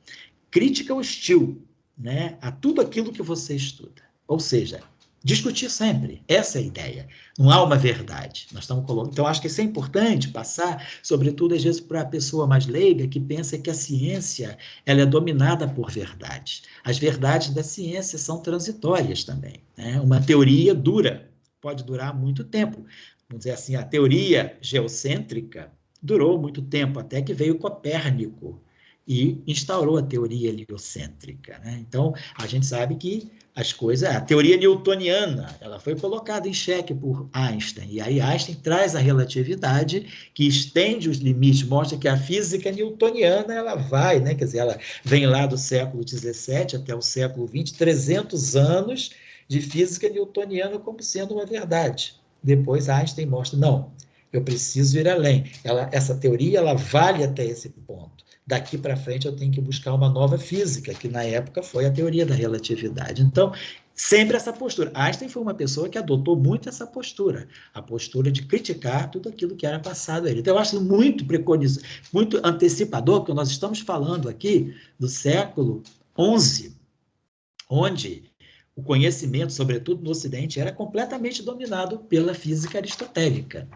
crítica hostil, né, a tudo aquilo que você estuda. Ou seja, discutir sempre, essa é a ideia. Não há uma verdade. Nós estamos colocando. Então, acho que isso é importante passar, sobretudo, às vezes, para a pessoa mais leiga, que pensa que a ciência ela é dominada por verdades. As verdades da ciência são transitórias também, né? Uma teoria dura, pode durar muito tempo. Vamos dizer assim, a teoria geocêntrica durou muito tempo, até que veio Copérnico e instaurou a teoria heliocêntrica, né? Então, a gente sabe que as coisas, a teoria newtoniana, ela foi colocada em xeque por Einstein, e aí Einstein traz a relatividade, que estende os limites, mostra que a física newtoniana, ela vai, né? Quer dizer, ela vem lá do século XVII até o século XX, 300 anos de física newtoniana como sendo uma verdade. Depois Einstein mostra, não, eu preciso ir além. Essa teoria, ela vale até esse ponto. Daqui para frente eu tenho que buscar uma nova física, que na época foi a teoria da relatividade. Então, Sempre essa postura. Einstein foi uma pessoa que adotou muito essa postura, a postura de criticar tudo aquilo que era passado a ele. Então, eu acho muito preconizador, muito antecipador, porque nós estamos falando aqui do século XI, onde o conhecimento, sobretudo no Ocidente, era completamente dominado pela física aristotélica.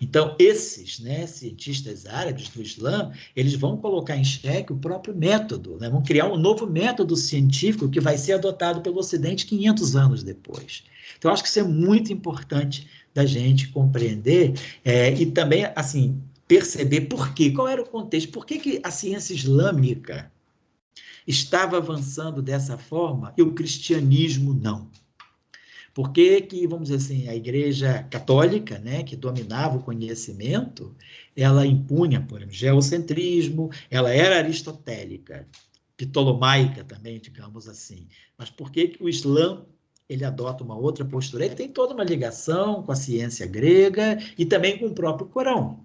Então, esses, né, cientistas árabes do Islã, eles vão colocar em xeque o próprio método, né, vão criar um novo método científico que vai ser adotado pelo Ocidente 500 anos depois. Então, acho que isso é muito importante da gente compreender e também, assim, perceber por quê, qual era o contexto, por que a ciência islâmica estava avançando dessa forma e o cristianismo não. Por que que, vamos dizer assim, a Igreja Católica, né, que dominava o conhecimento, ela impunha, por exemplo, geocentrismo, ela era aristotélica, ptolomaica também, digamos assim. Mas por que que o Islã ele adota uma outra postura? Ele tem toda uma ligação com a ciência grega e também com o próprio Corão.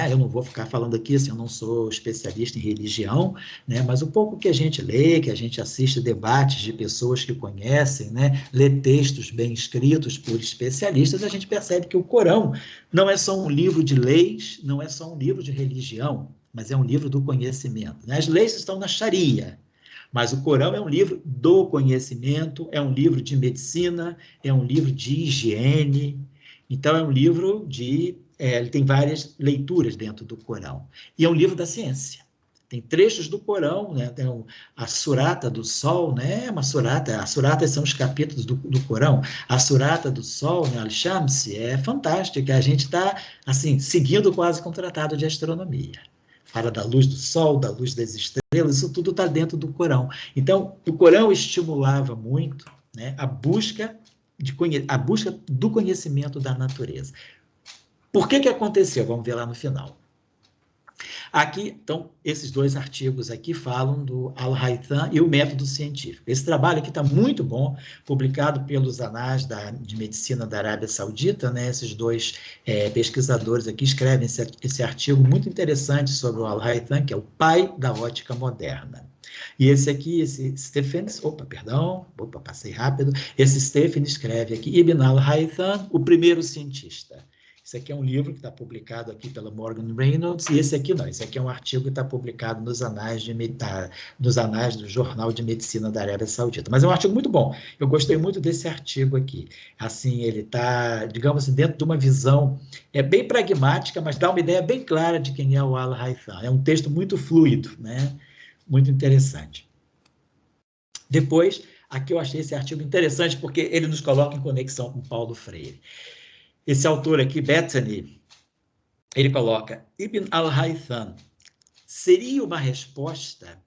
Eu não vou ficar falando aqui, assim, eu não sou especialista em religião, né, mas o pouco que a gente lê, que a gente assiste debates de pessoas que conhecem, né, lê textos bem escritos por especialistas, a gente percebe que o Corão não é só um livro de leis, não é só um livro de religião, mas é um livro do conhecimento, né? As leis estão na Sharia, mas o Corão é um livro do conhecimento, é um livro de medicina, é um livro de higiene, então é um livro de ele tem várias leituras dentro do Corão. E é um livro da ciência. Tem trechos do Corão, né? Tem a Surata do Sol, né? Uma surata, as suratas são os capítulos do Corão. A Surata do Sol, né? Al-Shams, é fantástica. A gente está, assim, seguindo quase com um tratado de astronomia. Fala da luz do Sol, da luz das estrelas, isso tudo está dentro do Corão. Então, o Corão estimulava muito, né, a busca do conhecimento da natureza. Por que que aconteceu? Vamos ver lá no final. Aqui, então, esses dois artigos aqui falam do Al-Haytham e o método científico. Esse trabalho aqui está muito bom, publicado pelos anais de medicina da Arábia Saudita, né? Esses dois pesquisadores aqui escrevem esse artigo muito interessante sobre o Al-Haytham, que é o pai da ótica moderna. E esse aqui, esse Stephens, passei rápido, esse Stephens escreve aqui, Ibn al-Haytham, o primeiro cientista. Esse aqui é um livro que está publicado aqui pela Morgan Reynolds, e esse aqui não, esse aqui é um artigo que está publicado nos anais do Jornal de Medicina da Arábia Saudita. Mas é um artigo muito bom, eu gostei muito desse artigo aqui. Assim, ele está, digamos assim, dentro de uma visão bem pragmática, mas dá uma ideia bem clara de quem é o Al-Haytham. É um texto muito fluido, né? Muito interessante. Depois, aqui eu achei esse artigo interessante, porque ele nos coloca em conexão com Paulo Freire. Esse autor aqui, Bethany, ele coloca, Ibn al-Haytham seria uma resposta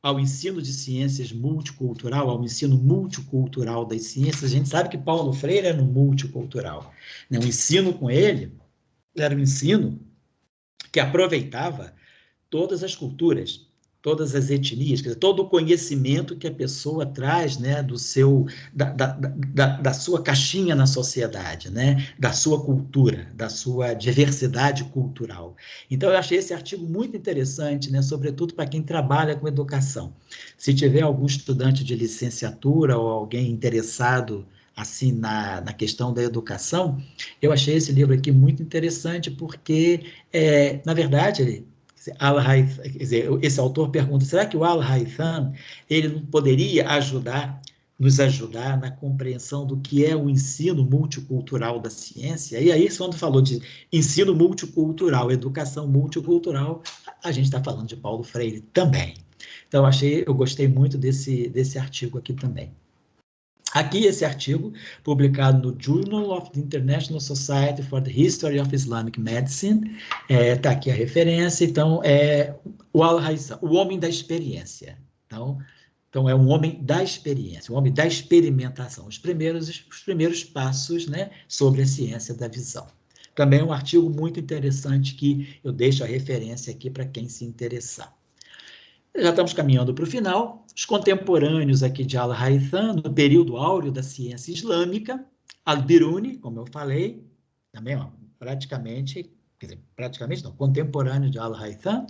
ao ensino de ciências multicultural, ao ensino multicultural das ciências. A gente sabe que Paulo Freire era um multicultural. O ensino com ele era um ensino que aproveitava todas as culturas, todas as etnias, quer dizer, todo o conhecimento que a pessoa traz, né, da sua caixinha na sociedade, né, da sua cultura, da sua diversidade cultural. Então, eu achei esse artigo muito interessante, né, sobretudo para quem trabalha com educação. Se tiver algum estudante de licenciatura ou alguém interessado assim na questão da educação, eu achei esse livro aqui muito interessante porque, na verdade, esse autor pergunta, será que o Al-Haytham ele não poderia nos ajudar na compreensão do que é o ensino multicultural da ciência? E aí, quando falou de ensino multicultural, educação multicultural, a gente está falando de Paulo Freire também. Então, eu gostei muito desse artigo aqui também. Aqui, esse artigo, publicado no Journal of the International Society for the History of Islamic Medicine, está aqui a referência, então, o Al-Haytham, o homem da experiência. Então, é um homem da experiência, um homem da experimentação, os primeiros passos, né, sobre a ciência da visão. Também é um artigo muito interessante que eu deixo a referência aqui para quem se interessar. Já estamos caminhando para o final. Os contemporâneos aqui de Al-Haytham, no período áureo da ciência islâmica, Al-Biruni, como eu falei, também praticamente não, contemporâneo de Al-Haytham,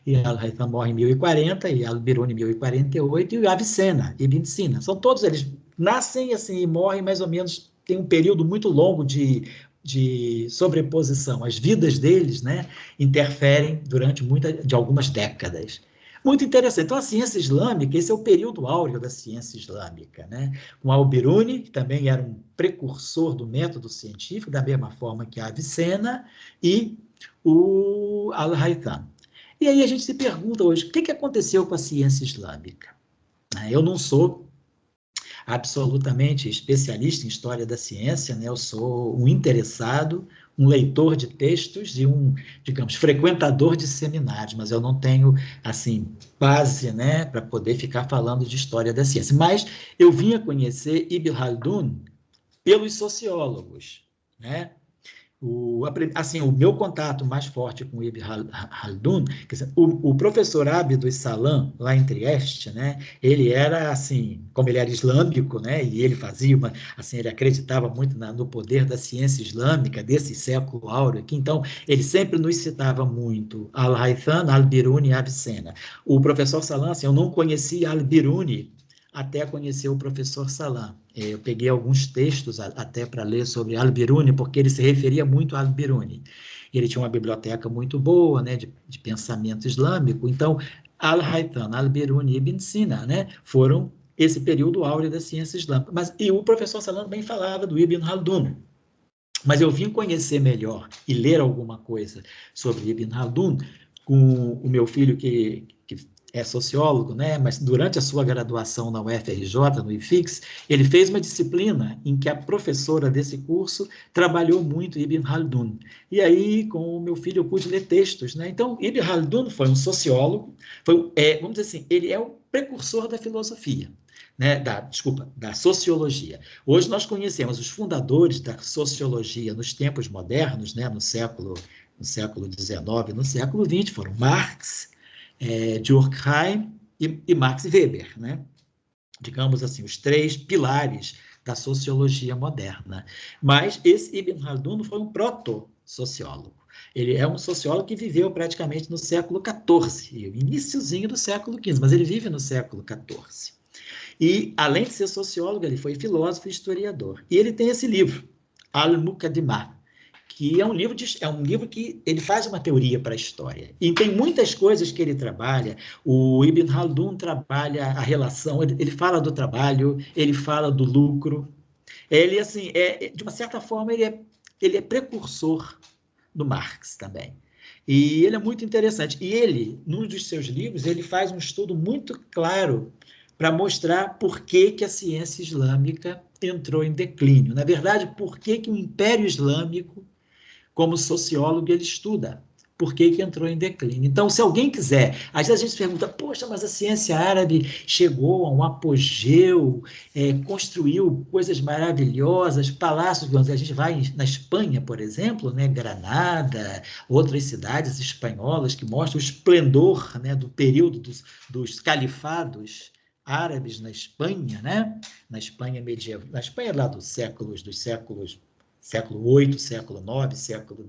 e Al-Haytham morre em 1040, e Al-Biruni em 1048, e o Avicenna, Ibn Sina. São todos eles nascem assim e morrem mais ou menos, tem um período muito longo de sobreposição. As vidas deles, né, interferem durante de algumas décadas. Muito interessante. Então, a ciência islâmica, esse é o período áureo da ciência islâmica, né? Com Al-Biruni, que também era um precursor do método científico, da mesma forma que a Avicena, e o Al-Haytham. E aí a gente se pergunta hoje, o que aconteceu com a ciência islâmica? Eu não sou absolutamente especialista em história da ciência, né? Eu sou um interessado, um leitor de textos e um, digamos, frequentador de seminários, mas eu não tenho, assim, base, né, para poder ficar falando de história da ciência. Mas eu vim a conhecer Ibn Khaldun pelos sociólogos, né? Assim, o meu contato mais forte com o Ibn Khaldun, quer dizer, o professor Abdo Salam, lá em Trieste, né, ele era, assim, como ele era islâmico, né, e ele fazia assim, ele acreditava muito no poder da ciência islâmica, desse século áureo aqui, então, ele sempre nos citava muito Al-Haytham, Al-Biruni e Avicena. O professor Salam, assim, eu não conhecia Al-Biruni até conhecer o professor Salam. Eu peguei alguns textos até para ler sobre Al-Biruni, porque ele se referia muito a Al-Biruni. Ele tinha uma biblioteca muito boa, né, de pensamento islâmico. Então, Al-Haytham, Al-Biruni e Ibn Sina, né, foram esse período áureo da ciência islâmica. E o professor Salam também falava do Ibn Khaldun. Mas eu vim conhecer melhor e ler alguma coisa sobre Ibn Khaldun com o meu filho que é sociólogo, né? Mas durante a sua graduação na UFRJ, no IFIX, ele fez uma disciplina em que a professora desse curso trabalhou muito Ibn Khaldun. E aí, com o meu filho, eu pude ler textos, né? Então, Ibn Khaldun foi um sociólogo, vamos dizer assim, ele é o precursor da filosofia. Né, da sociologia. Hoje nós conhecemos os fundadores da sociologia nos tempos modernos, né, no século XIX, no século XX, foram Marx, Durkheim e Max Weber, né? Digamos assim, os três pilares da sociologia moderna. Mas esse Ibn Khaldun foi um proto-sociólogo. Ele é um sociólogo que viveu praticamente no século XIV, iniciozinho do século XV, mas ele vive no século XIV. E, além de ser sociólogo, ele foi filósofo e historiador. E ele tem esse livro, Al-Muqaddimah, que é um livro que ele faz uma teoria para a história. E tem muitas coisas que ele trabalha. O Ibn Khaldun trabalha a relação, ele fala do trabalho, ele fala do lucro. Ele, assim, de uma certa forma, ele é precursor do Marx também. E ele é muito interessante. E ele, num dos seus livros, ele faz um estudo muito claro para mostrar por que a ciência islâmica entrou em declínio. Na verdade, por que o Império Islâmico, como sociólogo, ele estuda por que entrou em declínio. Então, se alguém quiser, às vezes a gente se pergunta, poxa, mas a ciência árabe chegou a um apogeu, construiu coisas maravilhosas, palácios, a gente vai na Espanha, por exemplo, né, Granada, outras cidades espanholas que mostram o esplendor, né, do período dos califados árabes na Espanha, né? Na Espanha medieval, na Espanha lá dos século VIII, século IX, século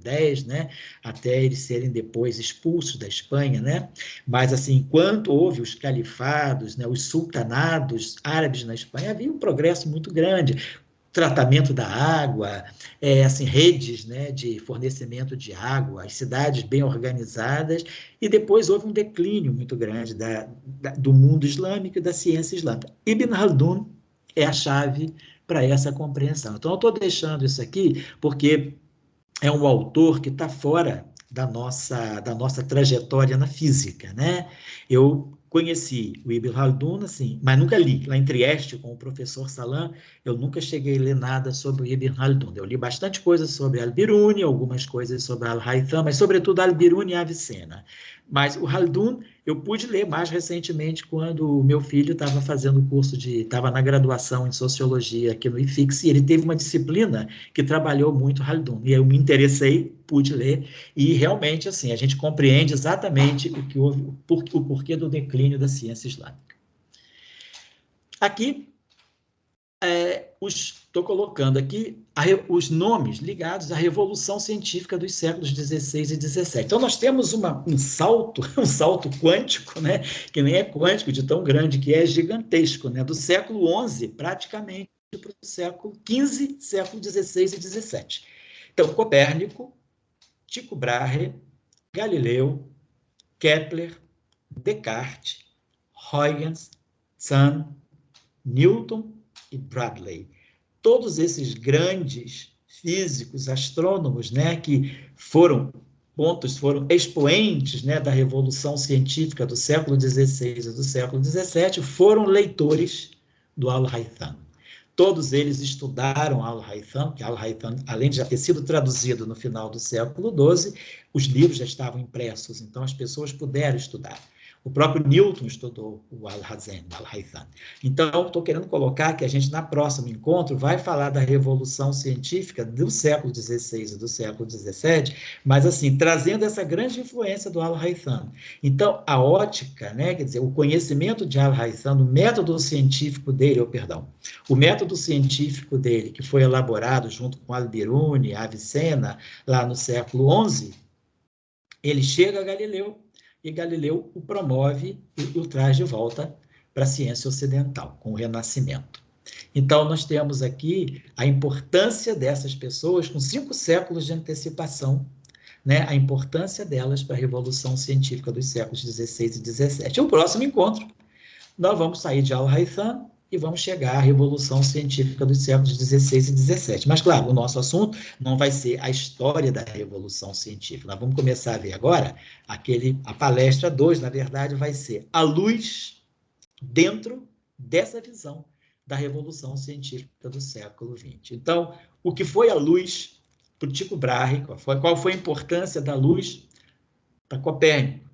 X, né? Até eles serem depois expulsos da Espanha, né? Mas, assim, enquanto houve os califados, né, os sultanados árabes na Espanha, havia um progresso muito grande. Tratamento da água, assim, redes, né, de fornecimento de água, as cidades bem organizadas, e depois houve um declínio muito grande do mundo islâmico e da ciência islâmica. Ibn Khaldun é a chave para essa compreensão. Então, eu estou deixando isso aqui porque é um autor que está fora da nossa trajetória na física, né? Eu conheci o Ibn Khaldun, assim, mas nunca li. Lá em Trieste, com o professor Salam, eu nunca cheguei a ler nada sobre o Ibn Khaldun. Eu li bastante coisa sobre Al-Biruni, algumas coisas sobre Al-Haytham, mas sobretudo Al-Biruni e Avicena. Mas o Khaldun eu pude ler mais recentemente quando o meu filho estava fazendo o curso estava na graduação em Sociologia aqui no IFIX, e ele teve uma disciplina que trabalhou muito Khaldun. E eu me interessei, pude ler, e realmente, assim, a gente compreende exatamente o que houve, o porquê do declínio da ciência islâmica. Aqui, estou colocando aqui os nomes ligados à Revolução Científica dos séculos XVI e XVII. Então, nós temos um salto quântico, né, que nem é quântico de tão grande, que é gigantesco, né, do século XI, praticamente, para o século XV, século XVI e XVII. Então, Copérnico, Tycho Brahe, Galileu, Kepler, Descartes, Huygens, Zahn, Newton e Bradley. Todos esses grandes físicos, astrônomos, né, que foram expoentes, né, da revolução científica do século XVI e do século XVII, foram leitores do Al-Haytham. Todos eles estudaram Al-Haytham, que Al-Haytham, além de já ter sido traduzido no final do século XII, os livros já estavam impressos, então as pessoas puderam estudar. O próprio Newton estudou o Al-Haytham. Então, estou querendo colocar que a gente, na próximo encontro, vai falar da revolução científica do século XVI e do século XVII, mas, assim, trazendo essa grande influência do Al-Haytham. Então, a ótica, né, quer dizer, o conhecimento de Al-Haytham, o método científico dele, o método científico dele, que foi elaborado junto com Al-Biruni, Avicenna, lá no século XI, ele chega a Galileu, e Galileu o promove e o traz de volta para a ciência ocidental, com o Renascimento. Então, nós temos aqui a importância dessas pessoas com 5 séculos de antecipação, né, a importância delas para a revolução científica dos séculos XVI e XVII. E o próximo encontro, nós vamos sair de Al-Haytham e vamos chegar à revolução científica dos séculos XVI e XVII. Mas, claro, o nosso assunto não vai ser a história da revolução científica. Nós vamos começar a ver agora a palestra 2, na verdade, vai ser a luz dentro dessa visão da revolução científica do século XX. Então, o que foi a luz para o Tycho Brahe? Qual foi a importância da luz para Copérnico,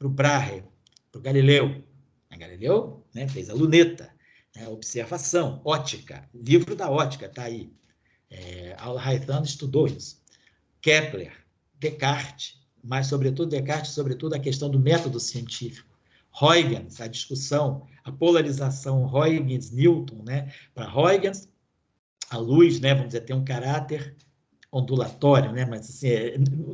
para o Brahe, para o Galileu? A Galileu, né, fez a luneta, observação, ótica, livro da ótica, está aí. Al-Haytham estudou isso. Kepler, Descartes, mas sobretudo a questão do método científico. Huygens, a discussão, a polarização Huygens-Newton, né? Para Huygens, a luz, né, vamos dizer, tem um caráter ondulatório, né? Mas assim,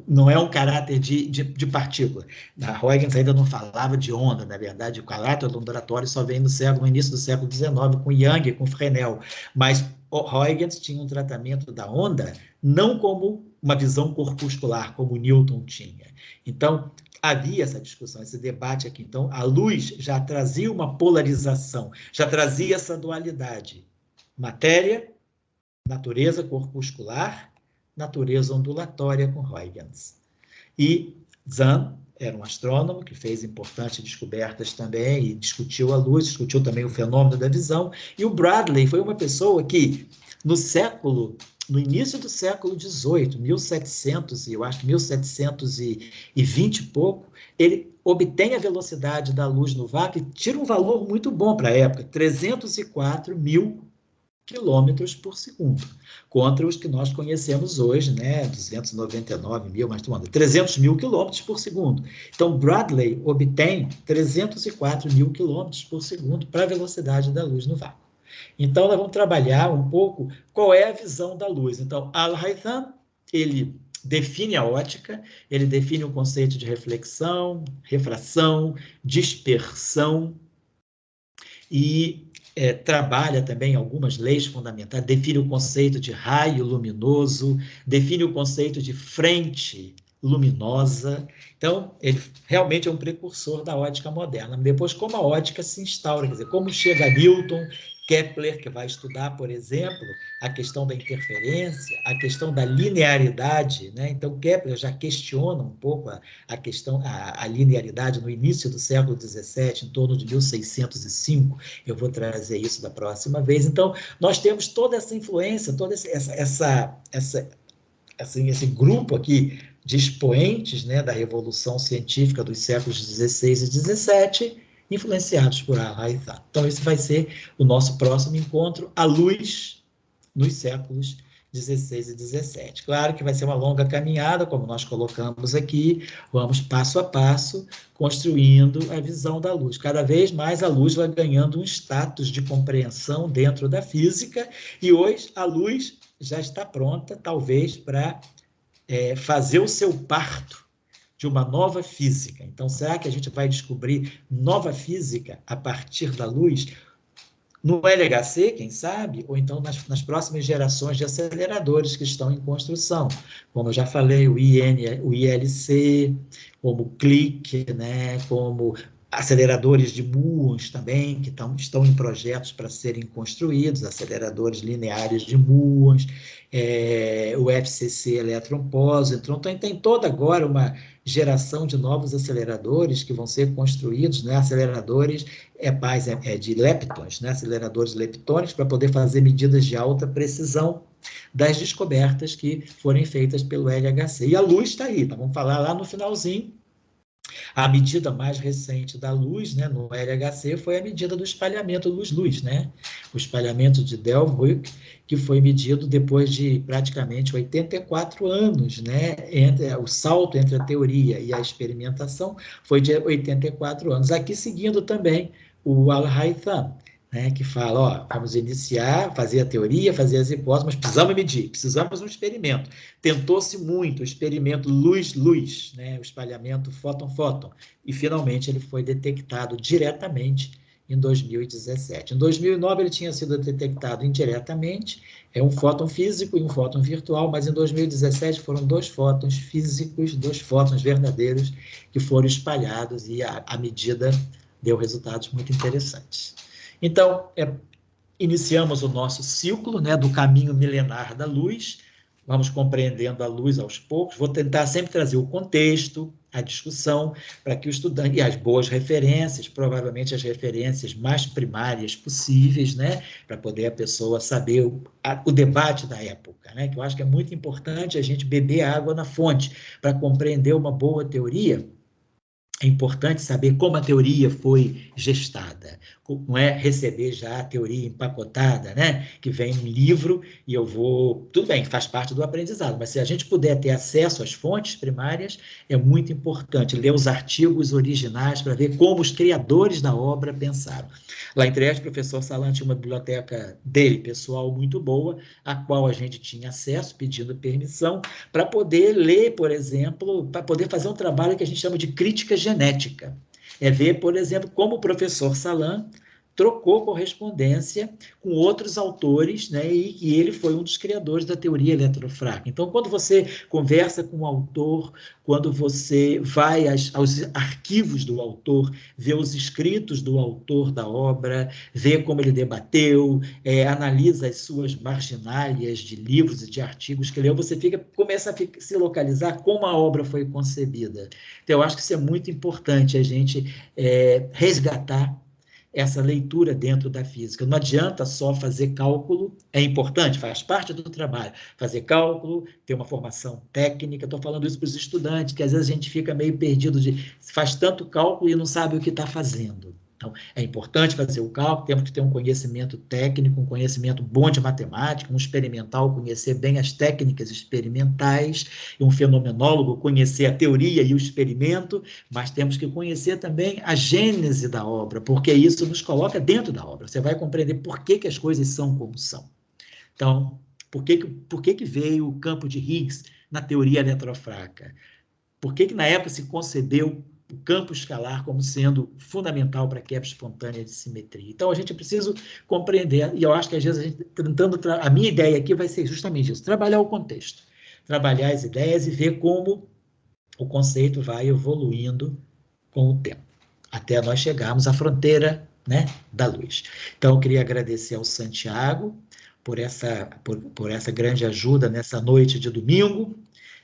não é um caráter de partícula. A Huygens ainda não falava de onda, na verdade, o caráter ondulatório só vem no início do século XIX, com Young e com Fresnel. Mas Huygens tinha um tratamento da onda não como uma visão corpuscular, como Newton tinha. Então, havia essa discussão, esse debate aqui. Então, a luz já trazia uma polarização, já trazia essa dualidade. Matéria, natureza corpuscular, natureza ondulatória com Huygens. E Zahn era um astrônomo que fez importantes descobertas também e discutiu a luz, discutiu também o fenômeno da visão. E o Bradley foi uma pessoa que, no início do século XVIII, 1720 e pouco, ele obtém a velocidade da luz no vácuo e tira um valor muito bom para a época, 304.000 quilômetros por segundo, contra os que nós conhecemos hoje, né, 299.000, mas 300.000 quilômetros por segundo. Então, Bradley obtém 304.000 quilômetros por segundo para a velocidade da luz no vácuo. Então, nós vamos trabalhar um pouco qual é a visão da luz. Então, Al-Haytham, ele define a ótica, ele define o conceito de reflexão, refração, dispersão e trabalha também algumas leis fundamentais, define o conceito de raio luminoso, define o conceito de frente luminosa. Então, ele realmente é um precursor da ótica moderna. Depois, como a ótica se instaura, quer dizer, como chega Newton, Kepler, que vai estudar, por exemplo, a questão da interferência, a questão da linearidade, né? Então, Kepler já questiona um pouco a questão, a linearidade no início do século XVII, em torno de 1605. Eu vou trazer isso da próxima vez. Então, nós temos toda essa influência, todo esse grupo aqui de expoentes, né, da revolução científica dos séculos XVI e XVII, influenciados por Al-Haytham. Então, esse vai ser o nosso próximo encontro, a luz nos séculos 16 e 17. Claro que vai ser uma longa caminhada, como nós colocamos aqui, vamos passo a passo construindo a visão da luz. Cada vez mais a luz vai ganhando um status de compreensão dentro da física, e hoje a luz já está pronta, talvez, para fazer o seu parto de uma nova física. Então, será que a gente vai descobrir nova física a partir da luz? No LHC, quem sabe, ou então nas próximas gerações de aceleradores que estão em construção, como eu já falei, o ILC, como o CLIC, né, como aceleradores de muons também, que estão em projetos para serem construídos, aceleradores lineares de muons, o FCC Electron Positron, então tem toda agora uma geração de novos aceleradores que vão ser construídos, né, aceleradores de leptons, né, aceleradores leptônicos, para poder fazer medidas de alta precisão das descobertas que forem feitas pelo LHC. E a luz está aí, vamos falar lá no finalzinho. A medida mais recente da luz, né, no LHC, foi a medida do espalhamento luz-luz, né? O espalhamento de Delbrück, que foi medido depois de praticamente 84 anos, né? O salto entre a teoria e a experimentação foi de 84 anos. Aqui seguindo também o Al-Haytham, né, que fala, ó, vamos iniciar, fazer a teoria, fazer as hipóteses, mas precisamos medir, precisamos de um experimento. Tentou-se muito o experimento luz-luz, né, o espalhamento fóton-fóton, e finalmente ele foi detectado diretamente em 2017. Em 2009 ele tinha sido detectado indiretamente, um fóton físico e um fóton virtual, mas em 2017 foram 2 fótons físicos, 2 fótons verdadeiros que foram espalhados, e a medida deu resultados muito interessantes. Então, iniciamos o nosso ciclo, né, do caminho milenar da luz, vamos compreendendo a luz aos poucos, vou tentar sempre trazer o contexto, a discussão, para que o estudante, e as boas referências, provavelmente as referências mais primárias possíveis, né, para poder a pessoa saber o debate da época, né, que eu acho que é muito importante a gente beber água na fonte, para compreender uma boa teoria. É importante saber como a teoria foi gestada, não é receber já a teoria empacotada, né? Que vem um livro e eu vou... Tudo bem, faz parte do aprendizado, mas se a gente puder ter acesso às fontes primárias, é muito importante ler os artigos originais para ver como os criadores da obra pensaram. Lá em Trieste, o professor Salan tinha uma biblioteca dele, pessoal, muito boa, a qual a gente tinha acesso, pedindo permissão, para poder ler, por exemplo, para poder fazer um trabalho que a gente chama de crítica genética. É ver, por exemplo, como o professor Salan trocou correspondência com outros autores, né, e ele foi um dos criadores da teoria eletrofrágil. Então, quando você conversa com o autor, quando você vai aos arquivos do autor, vê os escritos do autor da obra, vê como ele debateu, analisa as suas marginálias de livros e de artigos que leu, você começa a se localizar como a obra foi concebida. Então, eu acho que isso é muito importante, a gente resgatar essa leitura dentro da física. Não adianta só fazer cálculo, é importante, faz parte do trabalho, fazer cálculo, ter uma formação técnica. Estou falando isso para os estudantes, que às vezes a gente fica meio perdido, faz tanto cálculo e não sabe o que está fazendo. Então, é importante fazer o cálculo, temos que ter um conhecimento técnico, um conhecimento bom de matemática, um experimental, conhecer bem as técnicas experimentais, e um fenomenólogo conhecer a teoria e o experimento, mas temos que conhecer também a gênese da obra, porque isso nos coloca dentro da obra. Você vai compreender por que as coisas são como são. Então, por que veio o campo de Higgs na teoria eletrofrágil? Por que na época se concebeu o campo escalar como sendo fundamental para a quebra espontânea de simetria? Então, a gente precisa compreender, e eu acho que às vezes a gente a minha ideia aqui vai ser justamente isso, trabalhar o contexto, trabalhar as ideias e ver como o conceito vai evoluindo com o tempo, até nós chegarmos à fronteira, né, da luz. Então, eu queria agradecer ao Santiago por essa grande ajuda nessa noite de domingo.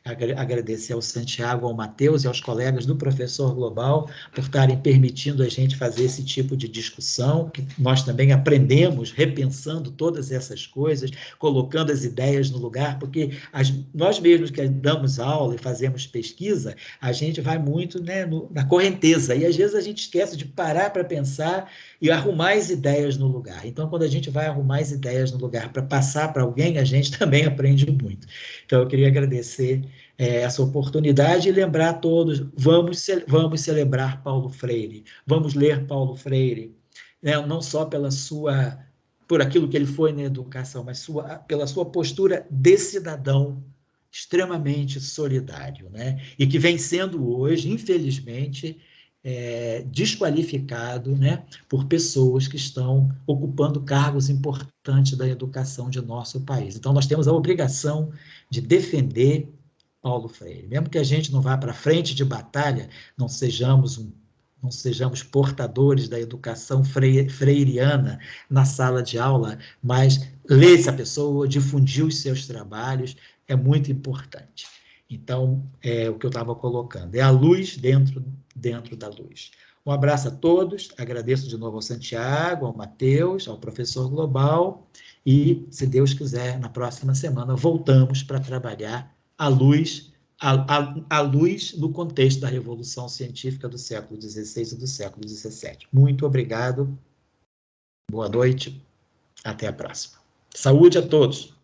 agradecer ao Santiago, ao Matheus e aos colegas do Professor Global por estarem permitindo a gente fazer esse tipo de discussão, que nós também aprendemos repensando todas essas coisas, colocando as ideias no lugar, porque nós mesmos que damos aula e fazemos pesquisa, a gente vai muito, né, na correnteza, e às vezes a gente esquece de parar para pensar e arrumar as ideias no lugar. Então, quando a gente vai arrumar as ideias no lugar para passar para alguém, a gente também aprende muito. Então, eu queria agradecer essa oportunidade e lembrar a todos, vamos celebrar Paulo Freire, vamos ler Paulo Freire, né, não só por aquilo que ele foi na educação, mas pela sua postura de cidadão extremamente solidário, né, e que vem sendo hoje, infelizmente, desqualificado, né, por pessoas que estão ocupando cargos importantes da educação de nosso país. Então, nós temos a obrigação de defender Paulo Freire. Mesmo que a gente não vá para frente de batalha, não sejamos portadores da educação freiriana na sala de aula, mas ler essa pessoa, difundir os seus trabalhos, é muito importante. Então, o que eu estava colocando, é a luz dentro da luz. Um abraço a todos, agradeço de novo ao Santiago, ao Matheus, ao Professor Global, e, se Deus quiser, na próxima semana voltamos para trabalhar a luz no contexto da Revolução Científica do século XVI e do século XVII. Muito obrigado, boa noite, até a próxima. Saúde a todos!